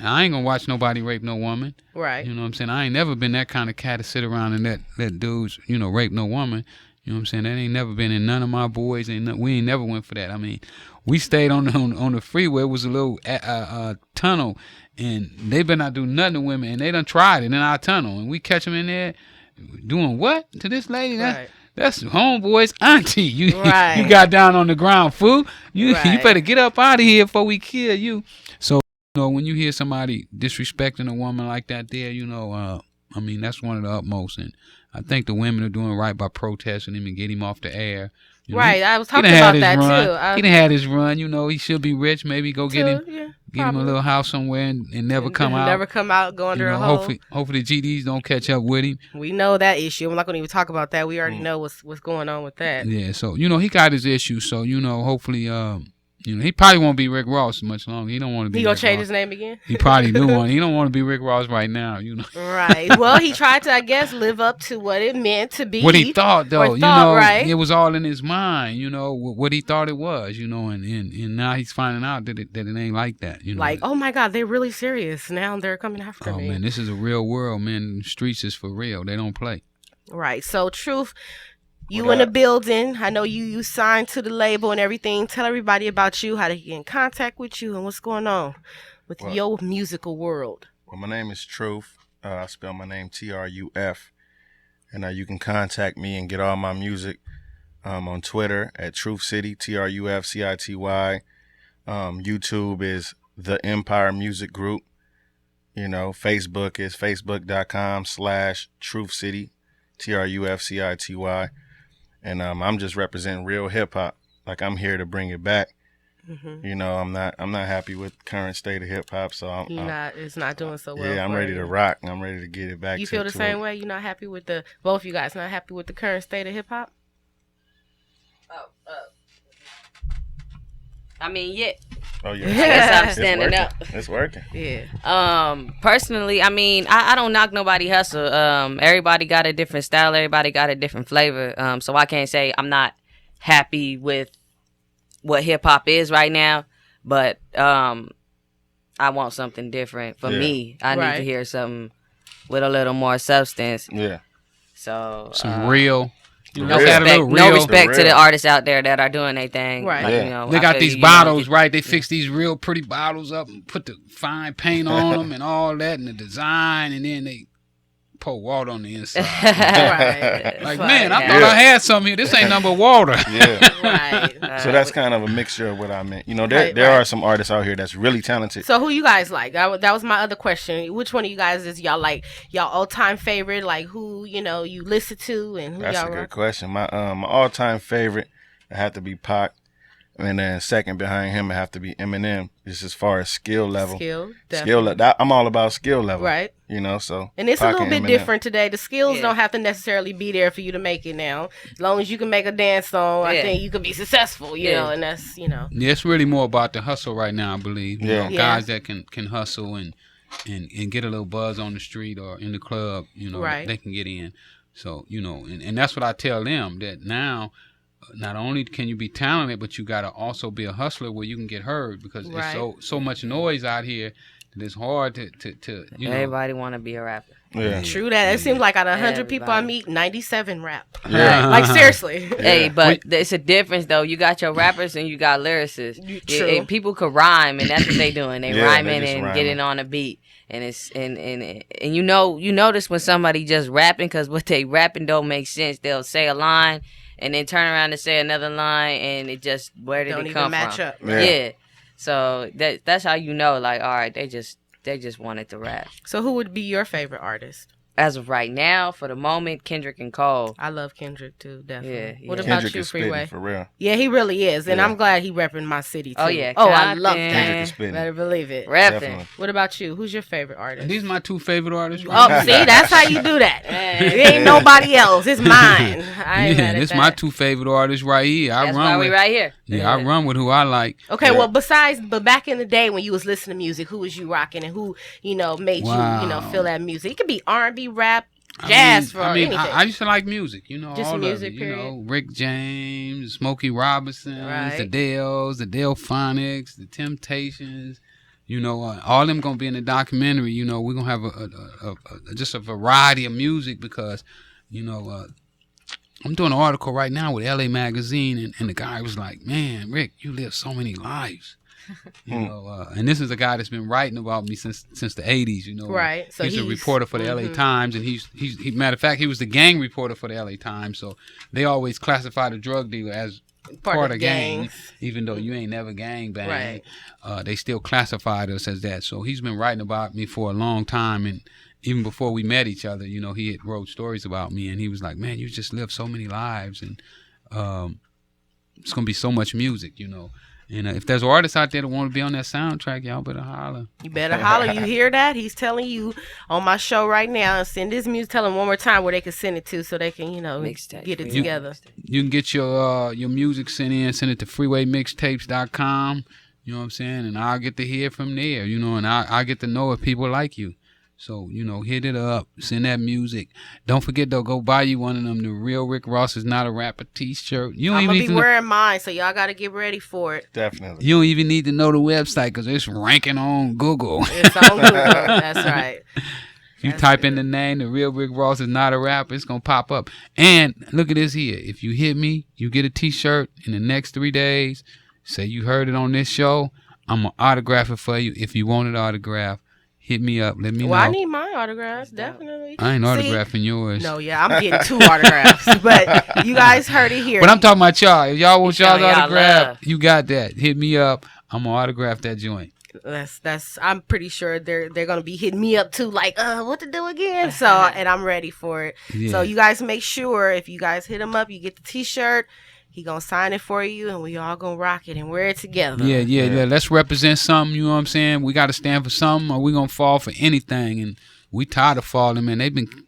I ain't gonna watch nobody rape no woman. Right. You know what I'm saying? I ain't never been that kind of cat to sit around and let dudes, rape no woman. You know what I'm saying? That ain't never been in none of my boys. We ain't never went for that. I mean, we stayed on the freeway. It was a little tunnel, and they better not do nothing to women. And they done tried it in our tunnel, and we catch them in there doing what to this lady? Right. That's homeboy's auntie. You Right. got down on the ground, fool. You Right. better get up out of here before we kill you. So. When you hear somebody disrespecting a woman like that there, I mean, that's one of the utmost. And I think the women are doing right by protesting him and get him off the air. Right, I was talking about that too. He done had his run, he should be rich. Maybe go get him a little house somewhere and never come out. Never come out, go under a hole. Hopefully GDs don't catch up with him. We know that issue. I'm not going to even talk about that. We already know what's going on with that. Yeah, so, he got his issues. So, hopefully, he probably won't be Rick Ross much longer. He don't want to be. He gonna Rick change Ross. his name again? He probably do want. He don't want to be Rick Ross right now. Right. Well, he tried to, I guess, live up to what it meant to be. What he thought, though, right? It was all in his mind. What he thought it was. And now he's finding out that it ain't like that. Like, oh my God, they're really serious. Now they're coming after me. Oh man, this is a real world, man. The streets is for real. They don't play. Right. So, Truth. You in the building. I know you signed to the label and everything. Tell everybody about you, how to get in contact with you, and what's going on with your musical world. Well, my name is Truth. I spell my name Truf. And you can contact me and get all my music on Twitter at Truth City, TRUFCITY. YouTube is The Empire Music Group. Facebook is facebook.com/Truth City, TRUFCITY. And I'm just representing real hip hop. Like, I'm here to bring it back. Mm-hmm. I'm not happy with the current state of hip hop. So it's not doing so well. Yeah, I'm ready to rock. And I'm ready to get it back. You feel the same way? You're not happy with both you guys not happy with the current state of hip hop? I mean, yeah. Oh yeah. I guess I'm standing up. It's working. Yeah. Personally, I mean, I don't knock nobody hustle. Everybody got a different style. Everybody got a different flavor. So I can't say I'm not happy with what hip hop is right now, but I want something different for me. I need to hear something with a little more substance. Yeah. So some real. No respect to the artists out there that are doing their thing. Right. Like, they got these bottles, right? They fix these real pretty bottles up and put the fine paint on them and all that and the design, and then they pour water on the inside. Right. Like, man, I thought I had something here. This ain't number water. Yeah. Right. So that's kind of a mixture of what I meant. You know, there are some artists out here that's really talented. So who you guys like? That was my other question. Which one of you guys is y'all like? Y'all all-time favorite? Like who, you know, you listen to and who That's y'all a good rock? question. My all-time favorite would have to be Pac. And then second behind him would have to be Eminem, just as far as skill level. I'm all about skill level. Right. You know, so. And it's Pac a little bit Eminem. different today. The skills don't have to necessarily be there for you to make it now. As long as you can make a dance song, I think you can be successful, you know, and that's, you know. Yeah, it's really more about the hustle right now, I believe. You know, Yeah. guys that can hustle and get a little buzz on the street or in the club, you know, they can get in. So, you know, and that's what I tell them, that now not only can you be talented, but you got to also be a hustler where you can get heard, because there's so much noise out here that it's hard to you know. Everybody want to be a rapper. Yeah. True that. It seems like out of 100 people I meet, 97 rap. Yeah. Like, seriously. Hey, but it's a difference, though. You got your rappers and you got lyricists. True. And people could rhyme, and that's what they doing. They rhyming they just and rhyming. getting on a beat. And it's and you notice when somebody just rapping, because what they rapping don't make sense. They'll say a line and then turn around and say another line, and it just, where did Don't it even come match from? up. Yeah. So that's how you know, like, all right, they just wanted to rap. So who would be your favorite artist? As of right now, for the moment, Kendrick and Cole. I love Kendrick too, definitely. Yeah, What yeah. about Kendrick you, is spitting, Freeway? for real. Yeah, he really is, and Yeah. I'm glad he repping my city too. Oh, yeah, Oh, I love Compton. that. Kendrick is spitting. Better believe it. Repping. Definitely. What about you? Who's your favorite artist? These are my two favorite artists. Oh, see, that's how you do that. It ain't nobody else. It's mine. I ain't mad at this that. my two favorite artists right here. That's why we right here. Yeah, I run with who I like. Okay, well, but back in the day when you was listening to music, who was you rocking and who, you know, made you, you know, feel that music? It could be R&B, rap, jazz, anything. I used to like music, you know, Just all music, of it, period. you know, Rick James, Smokey Robinson, Right. the Dells, the Delphonics, the Temptations, you know, all them gonna be in the documentary. You know, we're gonna have a just a variety of music, because, you know, I'm doing an article right now with LA Magazine, and the guy was like, "Man, Rick, you live so many lives." You know, and this is a guy that's been writing about me since the 80s, you know. Right. So he's a reporter for the LA Times, and he's matter of fact, he was the gang reporter for the LA Times. So they always classify the drug dealer as part of gang, even though you ain't never gang bang. Right. They still classified us as that. So he's been writing about me for a long time, and even before we met each other, you know, he had wrote stories about me, and he was like, "Man, you just lived so many lives, and it's gonna be so much music, you know." And if there's artists out there that want to be on that soundtrack, y'all better holler. You better holler. You hear that? He's telling you on my show right now. Send his music. Tell him one more time where they can send it to, so they can, you know, get it together. You can get your music sent it to freewaymixtapes.com. You know what I'm saying? And I'll get to hear from there, you know, and I get to know if people like you. So, you know, hit it up, send that music. Don't forget, though, go buy you one of them, the Real Rick Ross Is Not a Rapper t-shirt. You don't I'm even going need to be to wearing mine, so y'all got to get ready for it. Definitely. You don't even need to know the website, because it's ranking on Google. It's on Google. That's right. If you type in the name, the Real Rick Ross Is Not a Rapper, it's going to pop up. And look at this here. If you hit me, you get a t-shirt in the next 3 days. Say you heard it on this show. I'm going to autograph it for you. If you want it autographed, hit me up. Let me know. Well, I need my autographs, definitely. I ain't autographing yours. No, yeah, I'm getting 2 autographs. But you guys heard it here. But I'm talking about y'all. If y'all want y'all's y'all autograph, love. you got that. Hit me up. I'm going to autograph that joint. That's I'm pretty sure they're gonna be hitting me up too, like what to do again. So and I'm ready for it. Yeah. So you guys make sure if you guys hit him up, you get the t-shirt. He gonna sign it for you, and we all gonna rock it and wear it together. Yeah. Let's represent something. You know what I'm saying? We got to stand for something, or we gonna fall for anything. And we tired of falling, man.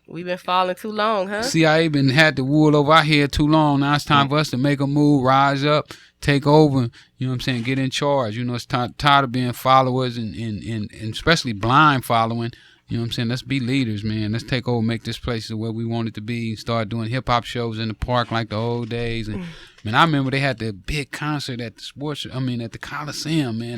We've been falling too long, huh? CIA been had the wool over our head too long. Now it's time for us to make a move, rise up, take over. You know what I'm saying? Get in charge. You know, it's tired of being followers and especially blind following. You know what I'm saying? Let's be leaders, man. Let's take over, make this place where we want it to be. Start doing hip-hop shows in the park like the old days. And, man, I remember they had the big concert at the Coliseum, man.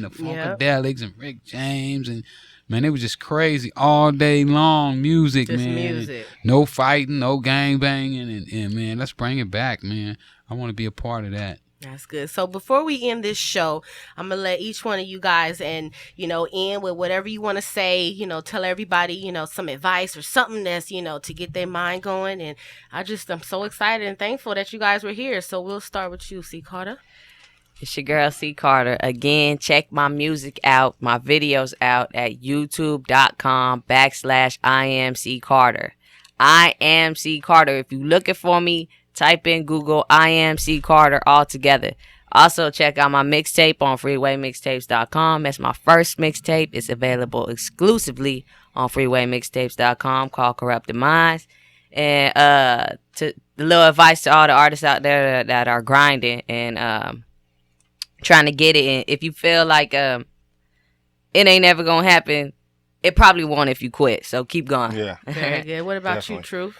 The Funkadelics and Rick James. And, man, it was just crazy all day long music, Just man. music. No fighting, no gang banging. And, man, let's bring it back, man. I want to be a part of that. That's good. So before we end this show, I'm going to let each one of you guys end with whatever you want to say, tell everybody, some advice or something that's, to get their mind going. And I'm so excited and thankful that you guys were here. So we'll start with you, C. Carter. It's your girl, C. Carter. Again, check my music out, my videos out at youtube.com/I am C. Carter. I am C. Carter. If you're looking for me, type in Google I am C. Carter all together. Also, check out my mixtape on freewaymixtapes.com. That's my first mixtape. It's available exclusively on freewaymixtapes.com called Corrupted Minds. And to the little advice to all the artists out there that are grinding and trying to get it. And if you feel like it ain't never going to happen, it probably won't if you quit. So keep going. Yeah. Very good. What about you, Truth?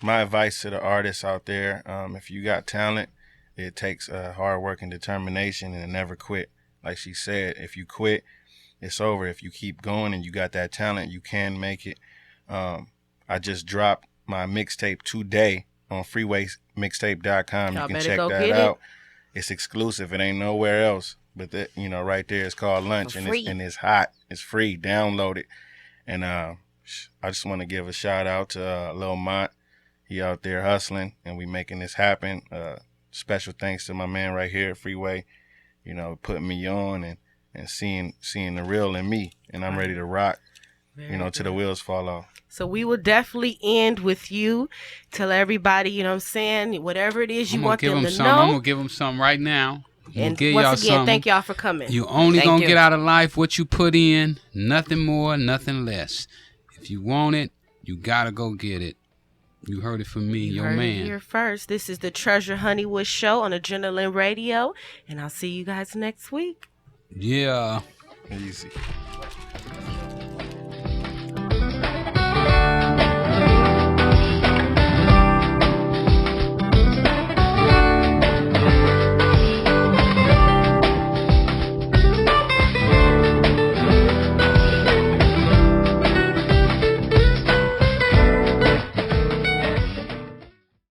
My advice to the artists out there, if you got talent, it takes hard work and determination and never quit. Like she said, if you quit, it's over. If you keep going and you got that talent, you can make it. I just dropped my mixtape today on freewaymixtape.com. You can check that out. It's exclusive. It ain't nowhere else. But right there, it's called Lunch, and it's hot. It's free. Download it. And I just want to give a shout out to Lil Mont. He out there hustling, and we making this happen. Special thanks to my man right here at Freeway, putting me on and seeing the real in me, and I'm ready to rock, till the wheels fall off. So we will definitely end with you. Tell everybody, whatever it is you want them to know. I'm going to give them something right now. And once again, thank y'all for coming. You only going to get out of life what you put in, nothing more, nothing less. If you want it, you got to go get it. You heard it from me, your man. You heard it here first. This is the Treasure Honeywood Show on Adrenaline Radio, and I'll see you guys next week. Yeah. Easy.